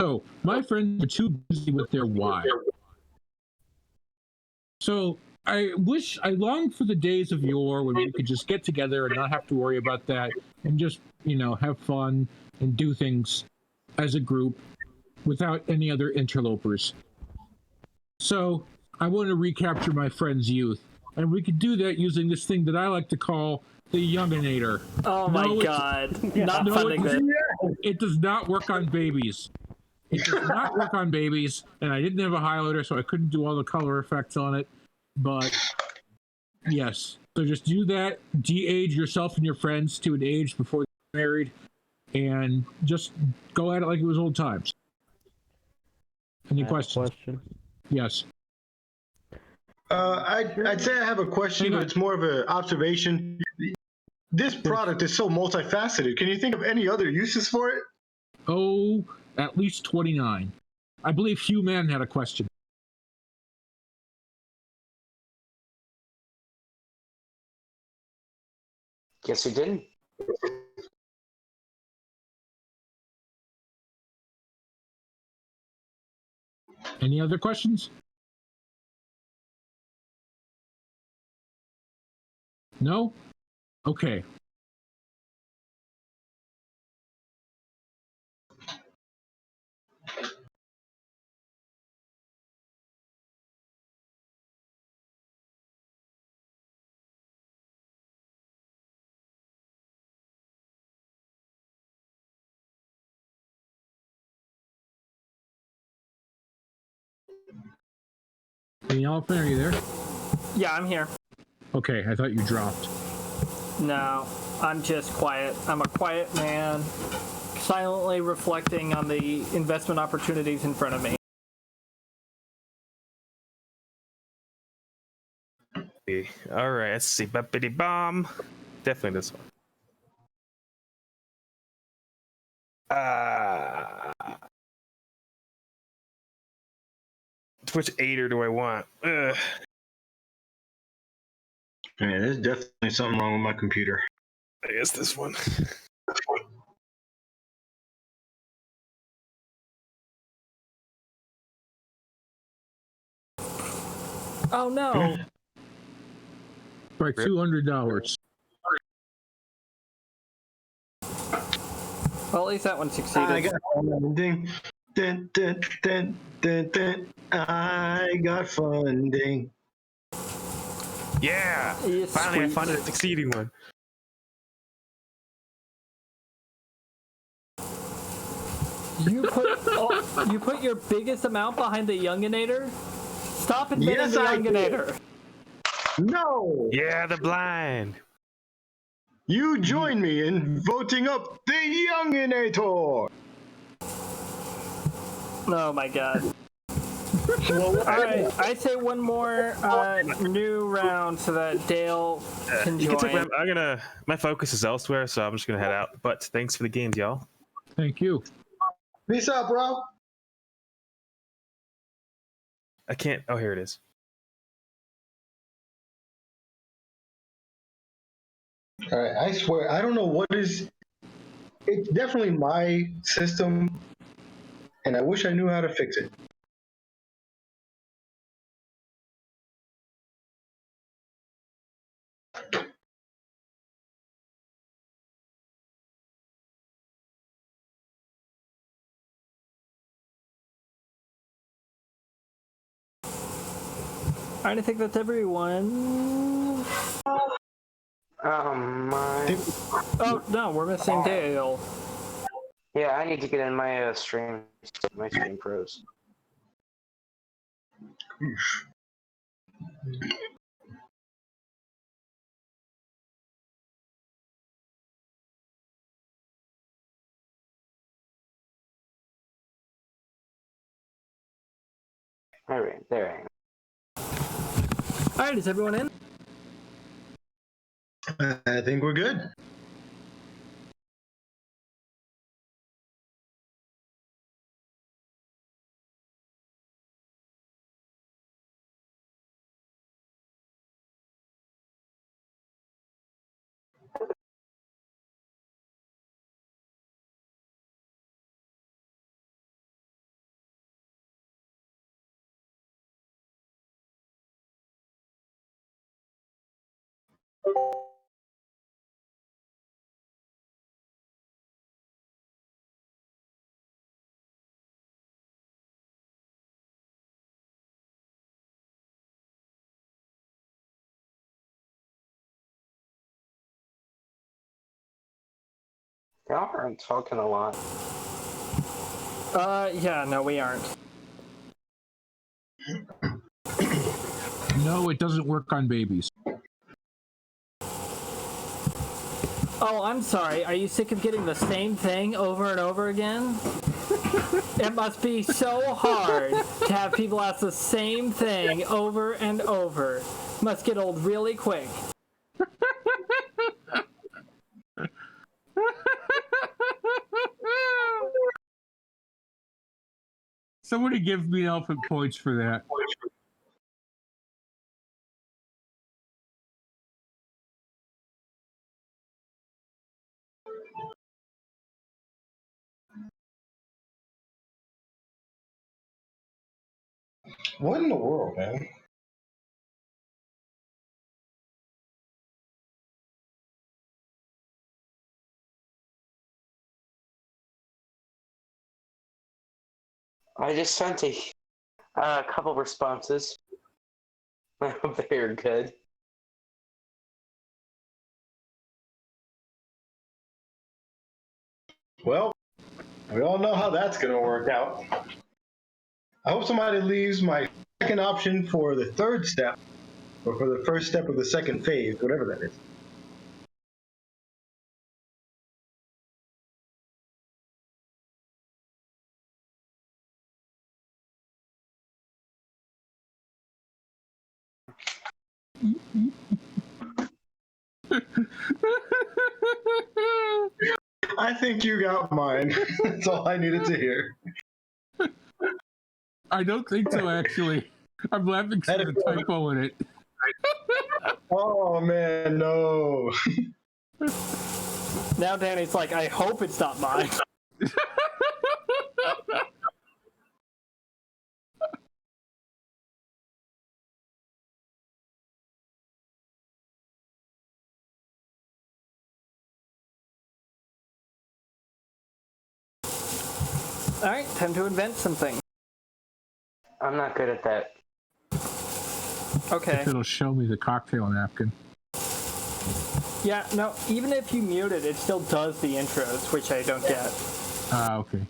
So, my friends are too busy with their wives. So, I long for the days of yore when we could just get together and not have to worry about that and just, have fun and do things as a group without any other interlopers. So, I want to recapture my friend's youth. And we could do that using this thing that I like to call the Younginator. Oh No, my it's- god. Not No, funding this. it does not work on babies. It does not work on babies, and I didn't have a highlighter, so I couldn't do all the color effects on it. But yes, so just do that. De-age yourself and your friends to an age before they're married, and just go at it like it was old times. Any questions? Question. Yes. I'd say I have a question, but it's more of an observation. This product is so multifaceted. Can you think of any other uses for it? Oh, at least 29. I believe Hugh Mann had a question. Guess who didn't? Any other questions? No? Okay. Hey, Elephant, are you there? Yeah, I'm here. Okay, I thought you dropped. No, I'm just quiet. I'm a quiet man, silently reflecting on the investment opportunities in front of me. All right, let's see. Bumpity bomb. Definitely this one. Which aider do I want? Ugh. Man, there's definitely something wrong with my computer. I guess this one. Oh no! By $200. Well, at least that one succeeded. I got funding. Dun, dun, dun, dun, dun. I got funding. Yeah! Yes, Finally, I sweet. found a succeeding one. You put your biggest amount behind the Younginator? Stop admitting Yes, the I did. Younginator. No! Yeah, the blind. You join me in voting up the Younginator! Oh my god. All right, I say one more new round so that Dale can You can take join. my focus is elsewhere, so I'm just gonna head out. But thanks for the games, y'all. Thank you. Peace out, bro. I can't. Oh, here it is. All right, I swear, I don't know what is. It's definitely my system, and I wish I knew how to fix it. Alright, I think that's everyone. My... Oh, no, we're missing Dale. Yeah, I need to get in my stream. My stream pros. Alright, there I am. Alright, is everyone in? I think we're good. Y'all aren't talking a lot. Yeah, no, we aren't. No, it doesn't work on babies. Oh, I'm sorry. Are you sick of getting the same thing over and over again? It must be so hard to have people ask the same thing over and over. Must get old really quick. Somebody give me elephant points for that. What in the world, man? I just sent a couple responses. I hope they are good. Well, we all know how that's going to work out. I hope somebody leaves my second option for the third step, or for the first step of the second phase, whatever that is. I think you got mine. That's all I needed to hear. I don't think so, actually. I'm laughing at the typo in it. Oh man, no. Now Danny's like, I hope it's not mine. Alright, time to invent something. I'm not good at that. Okay. If it'll show me the cocktail napkin. Yeah, no, even if you mute it, it still does the intros, which I don't get. Ah, okay.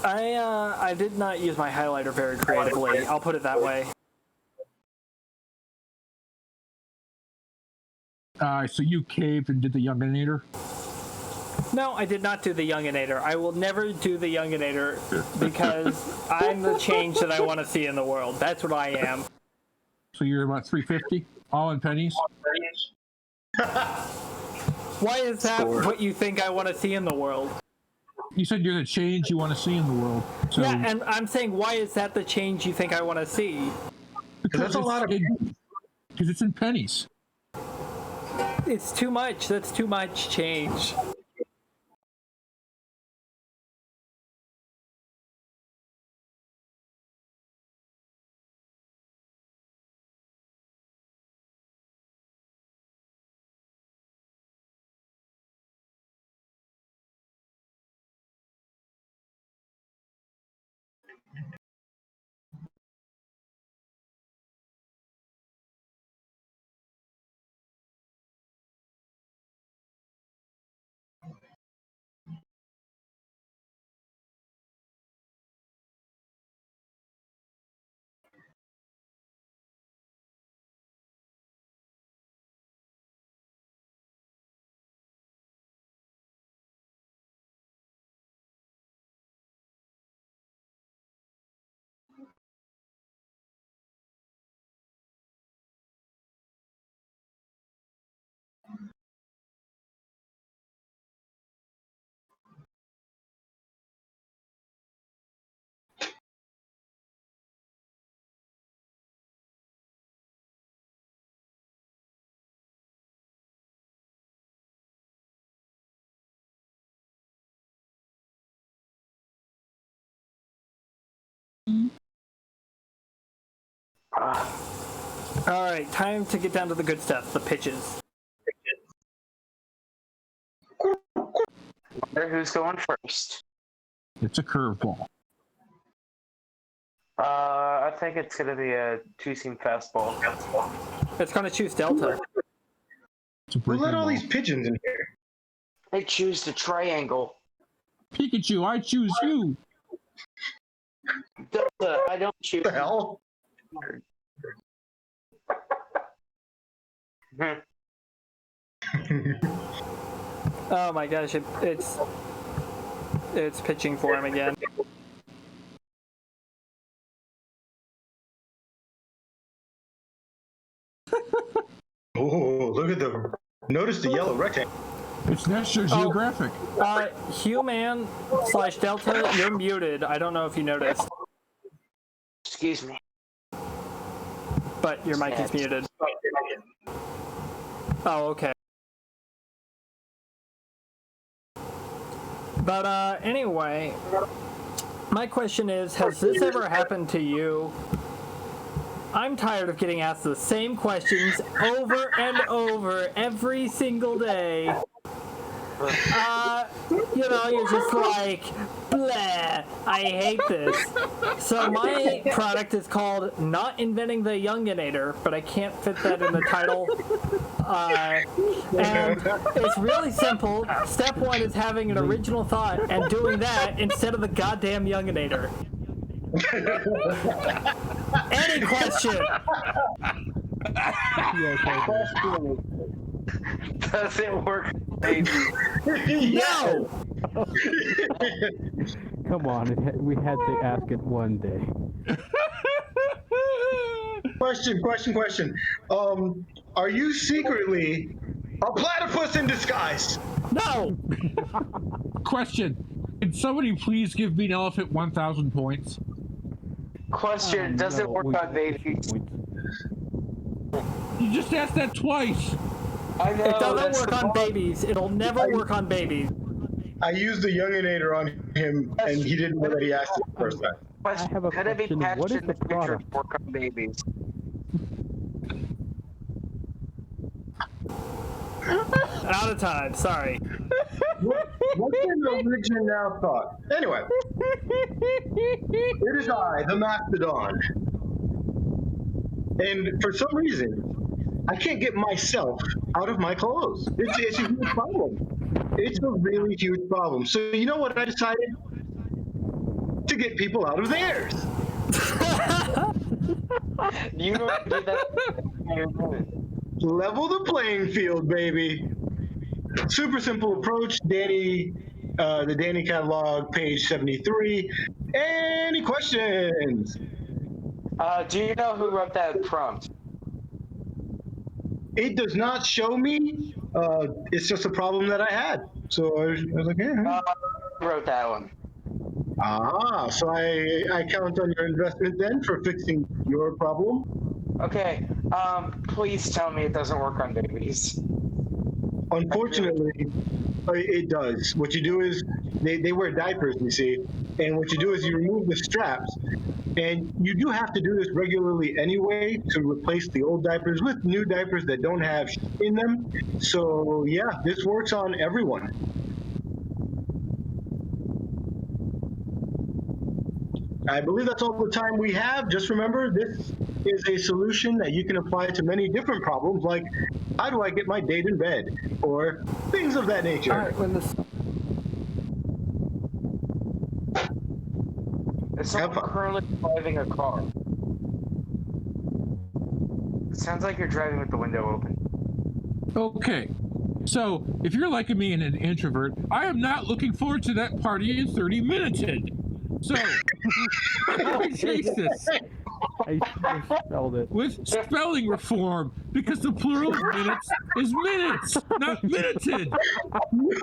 I did not use my highlighter very creatively. I'll put it that way. So you caved and did the Younginator? No, I did not do the Younginator. I will never do the Younginator because I'm the change that I want to see in the world. That's what I am. So you're about 350, all in pennies. Why is that what you think I want to see in the world? You said you're the change you want to see in the world. So Yeah, and I'm saying, why is that the change you think I want to see? because that's a lot of because it's in pennies. It's too much. That's too much change. All right, time to get down to the good stuff, the pitches. Wonder who's going first? It's a curveball. I think it's gonna be a two-seam fastball. It's going to choose Delta. It's a Who let breaking all ball. these pigeons in here? I choose the triangle. Pikachu, I choose you. Delta, I don't choose. What the hell? Hmm. Oh my gosh, it's pitching for him again. Oh, look at the. Notice the yellow rectangle. It's National Geographic. Human / Delta, you're muted. I don't know if you noticed, Excuse me. but your mic is muted. Oh, okay. But anyway, my question is, has this ever happened to you? I'm tired of getting asked the same questions over and over every single day. You're just like, bleh, I hate this. So my product is called Not Inventing the Younginator, but I can't fit that in the title. And it's really simple. Step one is having an original thought and doing that instead of the goddamn Younginator. Any question? Does it work, baby? No! Come on, we had to ask it one day. Question. Are you secretly a platypus in disguise? No! Question. Can somebody please give me an elephant 1,000 points? Question, does it No, work we- on babies? You just asked that twice. I know, It doesn't that's work the on point. babies. It'll never work on babies. I used the Younginator on him, and he didn't know that he asked it the first time. Question, I have a could it be question. patched What is in the the future product? to work on babies? Out of time, sorry. What's an original thought? Anyway, it is I, the Mastodon. And for some reason, I can't get myself out of my clothes. It's a huge problem. It's a really huge problem. So you know what I decided? To get people out of theirs. You don't do that. Level the playing field, baby. Super simple approach. Danny, the Danny catalog, page 73. Any questions? Do you know who wrote that prompt? It does not show me. It's just a problem that I had. So I was like, yeah. Who wrote that one? So I count on your investment then for fixing your problem. Okay. Please tell me it doesn't work on babies. Unfortunately, it does. What you do is they wear diapers, you see, and what you do is you remove the straps, and you do have to do this regularly anyway to replace the old diapers with new diapers that don't have in them. So yeah, this works on everyone. I believe that's all the time we have. Just remember, this is a solution that you can apply to many different problems, like how do I get my date in bed, or things of that nature. All right, when this. Is someone currently driving a car? It sounds like you're driving with the window open. Okay. So, if you're like me and an introvert, I am not looking forward to that party in 30 minutes. So, how do I change this? I spelled it. With spelling reform, because the plural of minutes is minutes, not minuted. We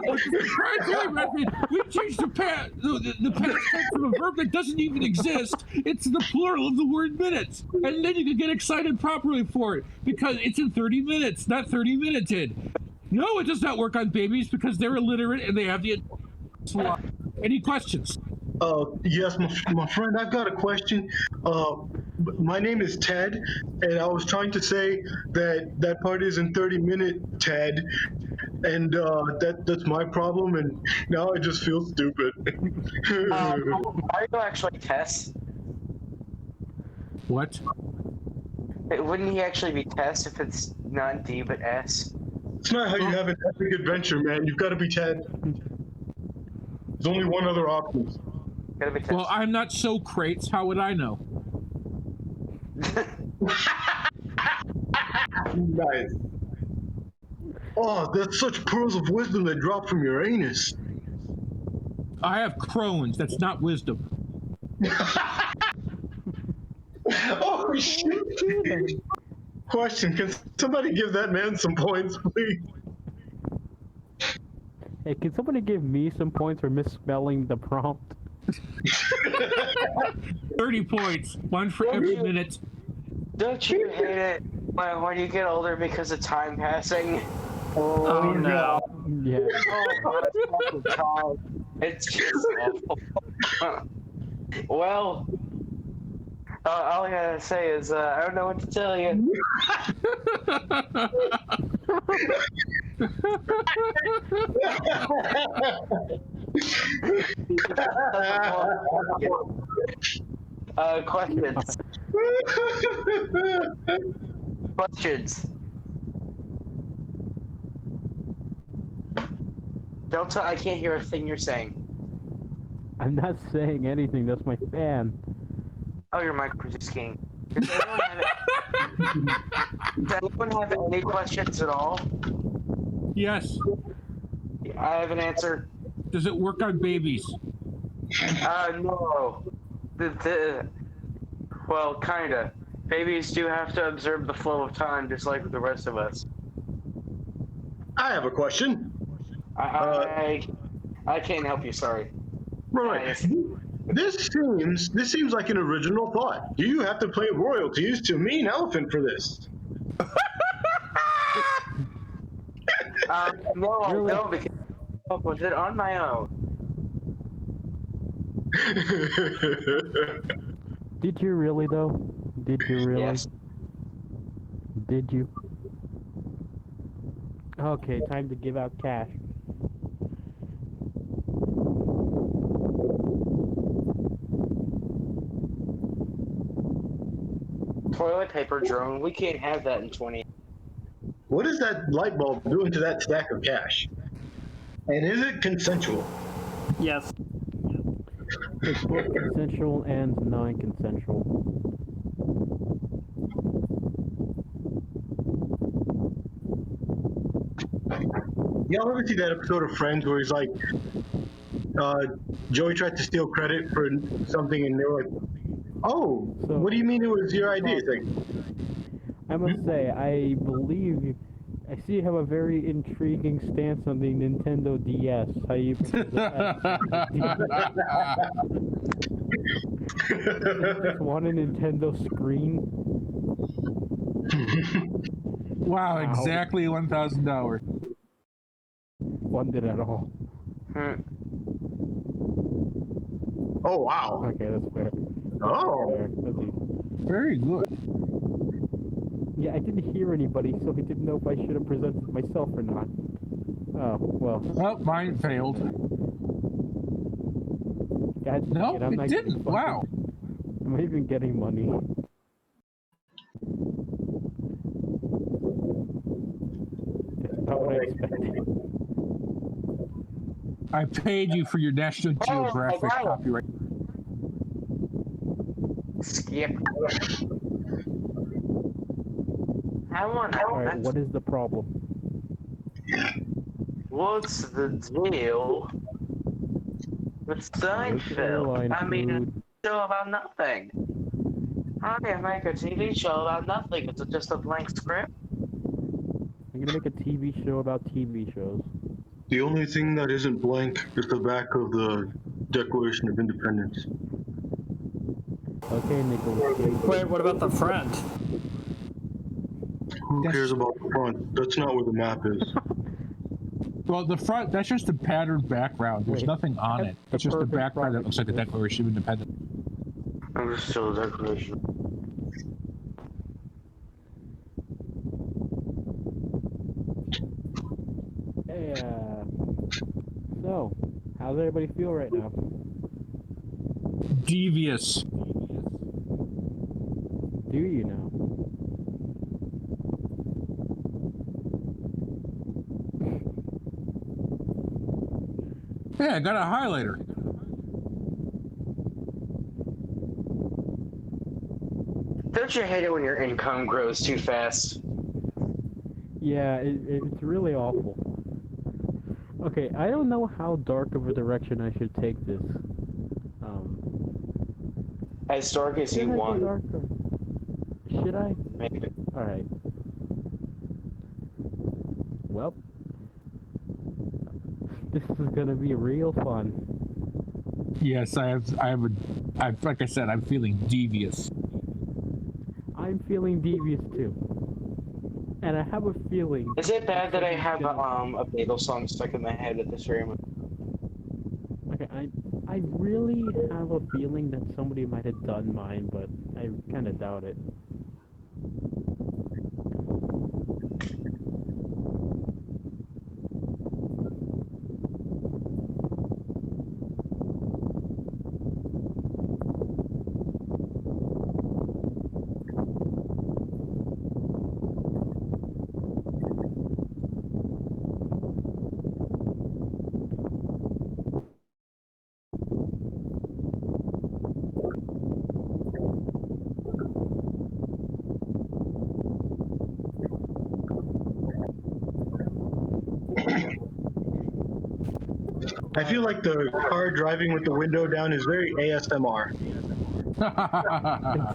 changed the past tense of a verb that doesn't even exist. It's the plural of the word minutes. And then you can get excited properly for it, because it's in 30 minutes, not 30 minuted. No, it does not work on babies because they're illiterate and they have the... Any questions? Yes, my friend, I've got a question. My name is Ted, and I was trying to say that party is in 30-minute, Ted, and that's my problem, and now I just feel stupid. Are you actually Tess? What? Wouldn't he actually be Tess if it's not D but S? It's not how you have an epic adventure, man. You've got to be Ted. There's only one other option. Gotta be Tess. Well, I'm not so crates. How would I know? Nice. Oh, that's such pearls of wisdom that drop from your anus. I have Crohn's. That's not wisdom. Oh, shit. Question, can somebody give that man some points, please? Hey, can somebody give me some points for misspelling the prompt? 30 points. One for every minute. Don't you hate it when you get older because of time passing? Oh no. Yeah. Oh, it's just awful. Well, all I gotta say is I don't know what to tell you. Questions. Questions. Don't tell. I can't hear a thing you're saying. I'm not saying anything. That's my fan. Oh, your microphone is king. Does anyone have any questions at all? Yes. I have an answer. Does it work on babies? No. Well, kinda. Babies do have to observe the flow of time just like the rest of us. I have a question. I can't help you, sorry. Right. This seems like an original thought. Do you have to pay royalties to Mean Elephant for this? No, I don't because I came up with it on my own. Did you really, though? Did you really? Yes. Did you? Okay, time to give out cash. Toilet paper drone, we can't have that in 20. What is that light bulb doing to that stack of cash? And is it consensual? Yes. It's both consensual and non-consensual. Y'all ever see that episode of Friends where he's like, Joey tried to steal credit for something, and they were like, "Oh, So- what do you mean it was your idea?" It's like, I must say, I believe I see you have a very intriguing stance on the Nintendo DS. How you just want a Nintendo screen? Wow, exactly $1,000. Funded at all. oh wow, Okay, that's fair. oh. Fair. That's easy. Very good. Yeah, I didn't hear anybody, so I didn't know if I should have presented myself or not. Oh, well. Well, mine failed. God, No, I'm it not getting didn't. fucking- Wow. I'm not even getting money. That's not what I expected. I paid you for your National Oh, Geographic wow. copyright. Skip. I want. Alright, what is the problem? What's the deal with Seinfeld? I mean, it's a show about nothing. How do you make a TV show about nothing? It's just a blank script. I'm gonna make a TV show about TV shows. The only thing that isn't blank is the back of the Declaration of Independence. Okay, Nicholas Cage. Wait, what about the front? Who cares about the front? That's not where the map is. Well, the front, that's just a patterned background. There's Wait, nothing on that's it. the It's just a perfect background that looks like the project. Declaration of Independence. I'm just still a decoration. Hey, so, how's everybody feel right now? Devious. Do you know? Yeah, I got a highlighter. Don't you hate it when your income grows too fast? Yeah, it's really awful. Okay, I don't know how dark of a direction I should take this. As dark as you Should I go want. darker? Should I? Maybe. Alright. Well, this is gonna be real fun. Yes, like I said, I'm feeling devious. I'm feeling devious too. And I have a feeling. Is it bad that I have a Beatles song stuck in my head at this very moment? Okay, I really have a feeling that somebody might have done mine, but I kind of doubt it. I feel like the car driving with the window down is very ASMR.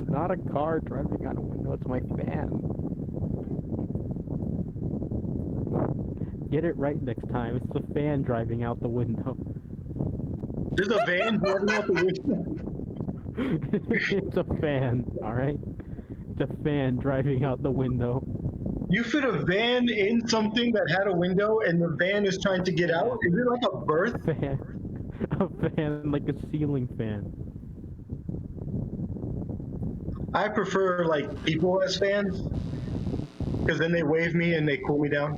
It's not a car driving out a window, it's my fan. Get it right next time. It's the fan driving out the window. There's a van driving out the window. It's a fan, alright? It's a fan driving out the window. You fit a van in something that had a window, and the van is trying to get out? Is it like a berth? A fan like a ceiling fan. I prefer like people as fans, because then they wave me and they cool me down.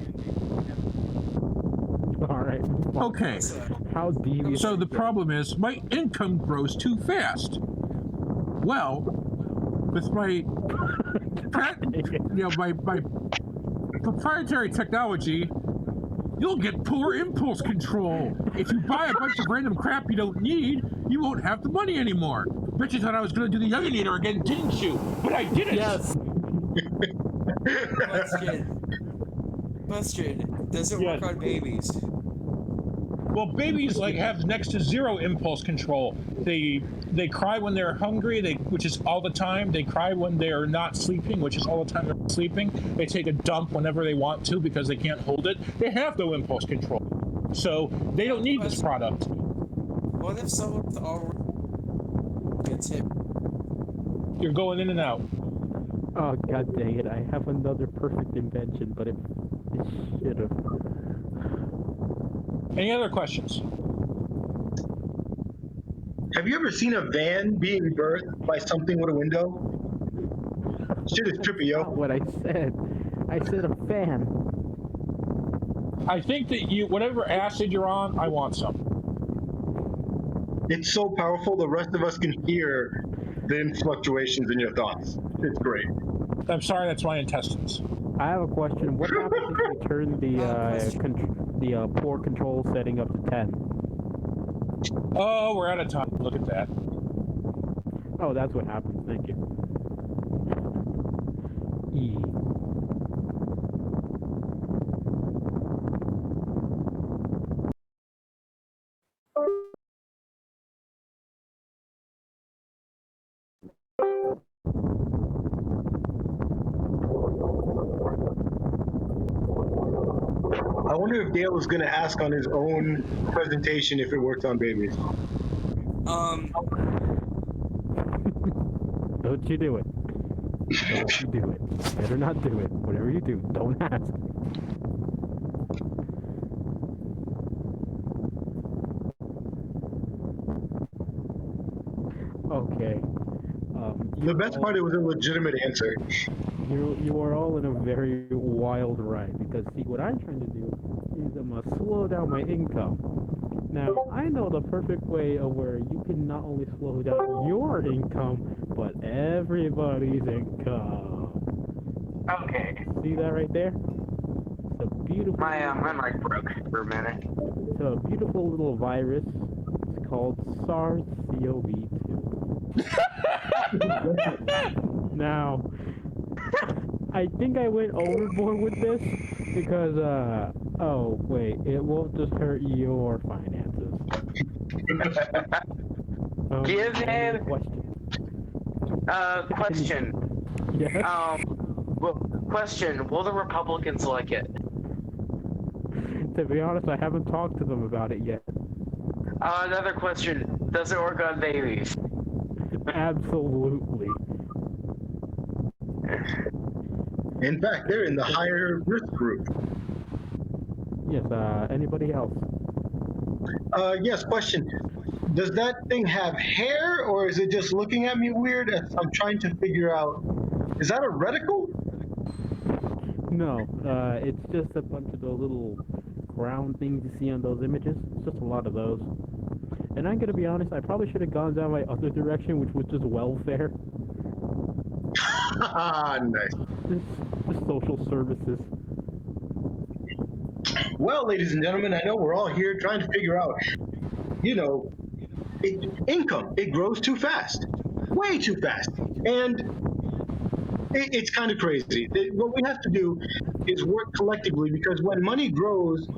Alright. Okay, How devious. so the problem is my income grows too fast. Well, with my my proprietary technology, you'll get poor impulse control. If you buy a bunch of random crap you don't need, you won't have the money anymore. Bet you thought I was gonna do the Younginator again, didn't you? But I didn't. Yes. Question: does it Yes. work on babies? Well, babies like have next to zero impulse control. They cry when they're hungry, which is all the time. They cry when they're not sleeping, which is all the time they're sleeping. They take a dump whenever they want to because they can't hold it. They have no impulse control, so they don't need this product. What if someone's already gets hit? You're going in and out. Oh god dang it! I have another perfect invention, but it should have. Any other questions? Have you ever seen a van being birthed by something with a window? Shit is trippy, yo. Not what I said. I said a fan. I think that whatever acid you're on, I want some. It's so powerful, the rest of us can hear the fluctuations in your thoughts. It's great. I'm sorry, that's my intestines. I have a question. What happens if we turn the port control setting up to 10? Oh, we're out of time. Look at that. Oh, that's what happens. Thank you. E. I wonder if Dale is going to ask on his own presentation if it works on babies. Don't you do it. Don't you do it. Better not do it. Whatever you do, don't ask. Okay. The best part, it was a legitimate answer. You are all in a very wild ride because see what I'm trying to do is I'm gonna slow down my income. Now I know the perfect way of where you can not only slow down your income but everybody's income. Okay. See that right there? It's a beautiful. My mic broke for a minute. It's a beautiful little virus. It's called SARS-CoV-2. Now. I think I went overboard with this because, oh, wait, it won't just hurt your finances. Give him- Question. Question. Yes? Well, question, will the Republicans like it? To be honest, I haven't talked to them about it yet. Another question, does it work on babies? Absolutely. In fact, they're in the higher risk group. Yes, anybody else? Yes, question. Does that thing have hair, or is it just looking at me weird as I'm trying to figure out, is that a reticle? No, it's just a bunch of those little ground things you see on those images. It's just a lot of those. And I'm gonna be honest, I probably should have gone down my other direction, which was just welfare. Nice. Just social services. Well, ladies and gentlemen, I know we're all here trying to figure out, income. It grows too fast. Way too fast. And it's kind of crazy. What we have to do is work collectively, because when money grows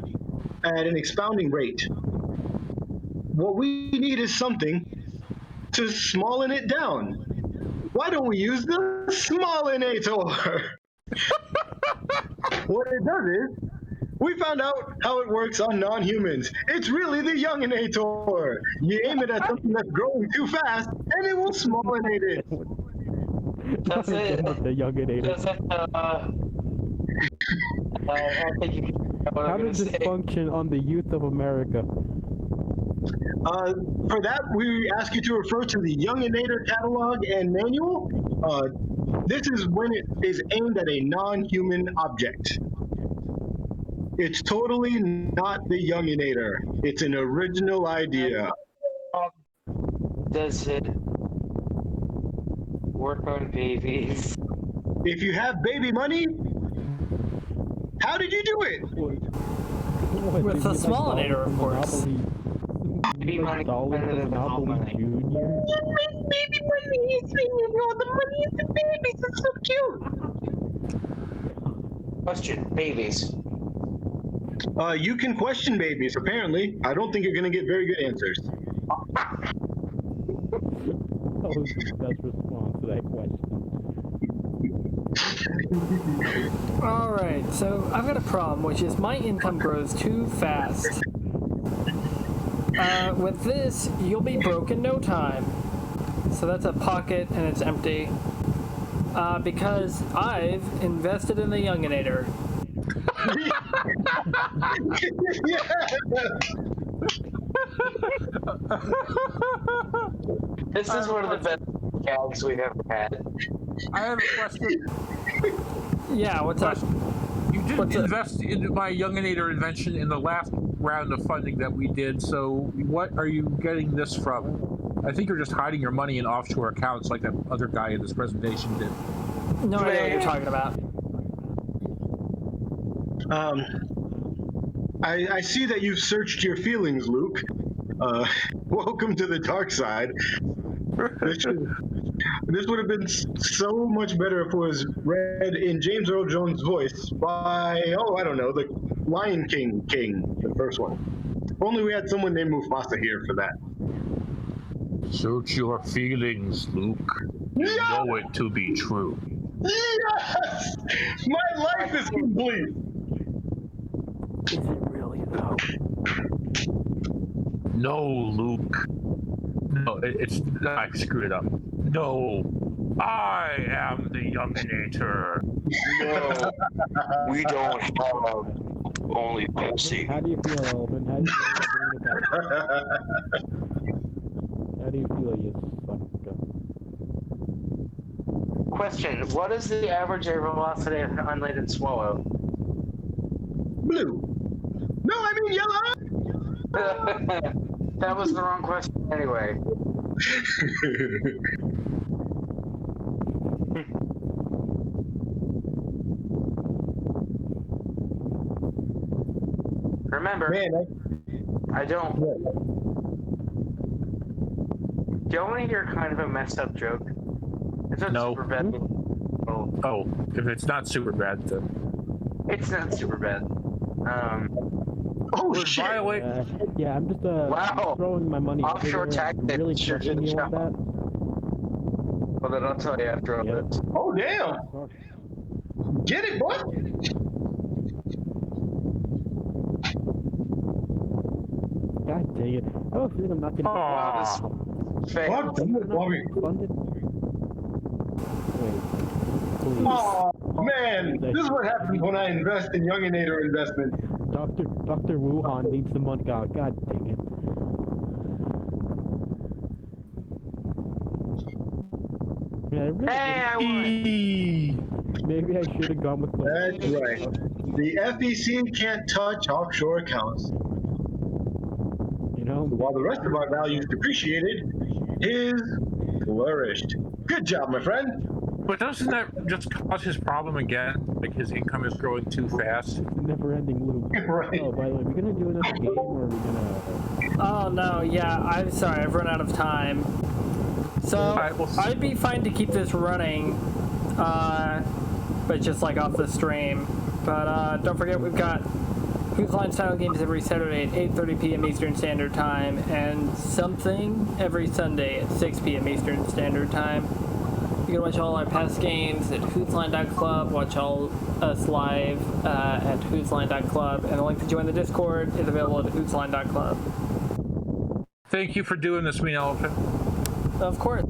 at an expounding rate, what we need is something to smallen it down. Why don't we use the Smallinator? What it does is, we found out how it works on non-humans. It's really the Younginator. You aim it at something that's growing too fast, and it will smallinate it. That's it. The Younginator. Does it, I think you know what How I'm gonna does this say. function on the youth of America? For that, we ask you to refer to the Younginator catalog and manual. This is when it is aimed at a non-human object. It's totally not the Younginator. It's an original idea. Does it work on babies? If you have baby money, how did you do it? With the Smallinator, of course. Baby money better than adult money. Junior. Baby money is the money is the babies. It's so cute. Question, babies. You can question babies, apparently. I don't think you're going to get very good answers. That was the best response to that question. Alright, so I've got a problem, which is my income grows too fast. With this, you'll be broke in no time. So that's a pocket and it's empty. Because I've invested in the Younginator. This is one of the best gags we've ever had. I have a question. Yeah, what's up? You didn't What's up? invest in my Younginator invention in the last round of funding that we did, so what are you getting this from? I think you're just hiding your money in offshore accounts like that other guy in this presentation did. No idea what you're talking about. I see that you've searched your feelings, Luke. Welcome to the dark side. This would have been so much better if it was read in James Earl Jones' voice by, I don't know, the Lion King, the first one. If only we had someone named Mufasa here for that. Search your feelings, Luke. You know it to be true. Yes! My life is complete! Is it really though? No, Luke. No, I screwed it up. No, I am the Younginator. No, we don't have only Pepsi. How do you feel, Elvin? How do you feel? How do you feel, you son of a gun? Question: what is the average air velocity of an unladen swallow? Blue. No, I mean yellow! That was the wrong question anyway. Remember, Man, I don't. Do you want to hear kind of a messed up joke? It's not No. super bad. Oh, Oh, if it's not super bad, then. it's not super bad. oh Would shit! violate. Yeah, I'm just Wow. throwing my money over Offshore there. I'm tactics really sure trusting did you the on job. that. Well, then I'll tell you after a Yep. bit. Oh damn! Get it, boy! God dang it. I have a feeling I'm not gonna Wow, Aww. this fail. What? Bobby. funded. Wait, please. Oh man, this is what happens when I invest in Younginator investment. Dr. Wuhan needs the money. God dang it. Yeah, I really Hey, I won. maybe I should have gone with the. That's right. The FEC can't touch offshore accounts. You know, While the rest of our values depreciated, his flourished. Good job, my friend. But doesn't that just cause his problem again? Like his income is growing too fast? it's a never-ending loop. Right. Oh, by the way, are we gonna do another game or are we gonna? Oh no, yeah, I'm sorry, I've run out of time. So, Alright, well, I'd be fine to keep this running, but just like off the stream. But don't forget we've got Whose Line style games every Saturday at 8:30 p.m. Eastern Standard Time, and something every Sunday at 6 p.m. Eastern Standard Time. You can watch all our past games at whosline.club, watch all us live at whosline.club, and the link to join the Discord is available at whosline.club. Thank you for doing this, Mean Elephant. Of course.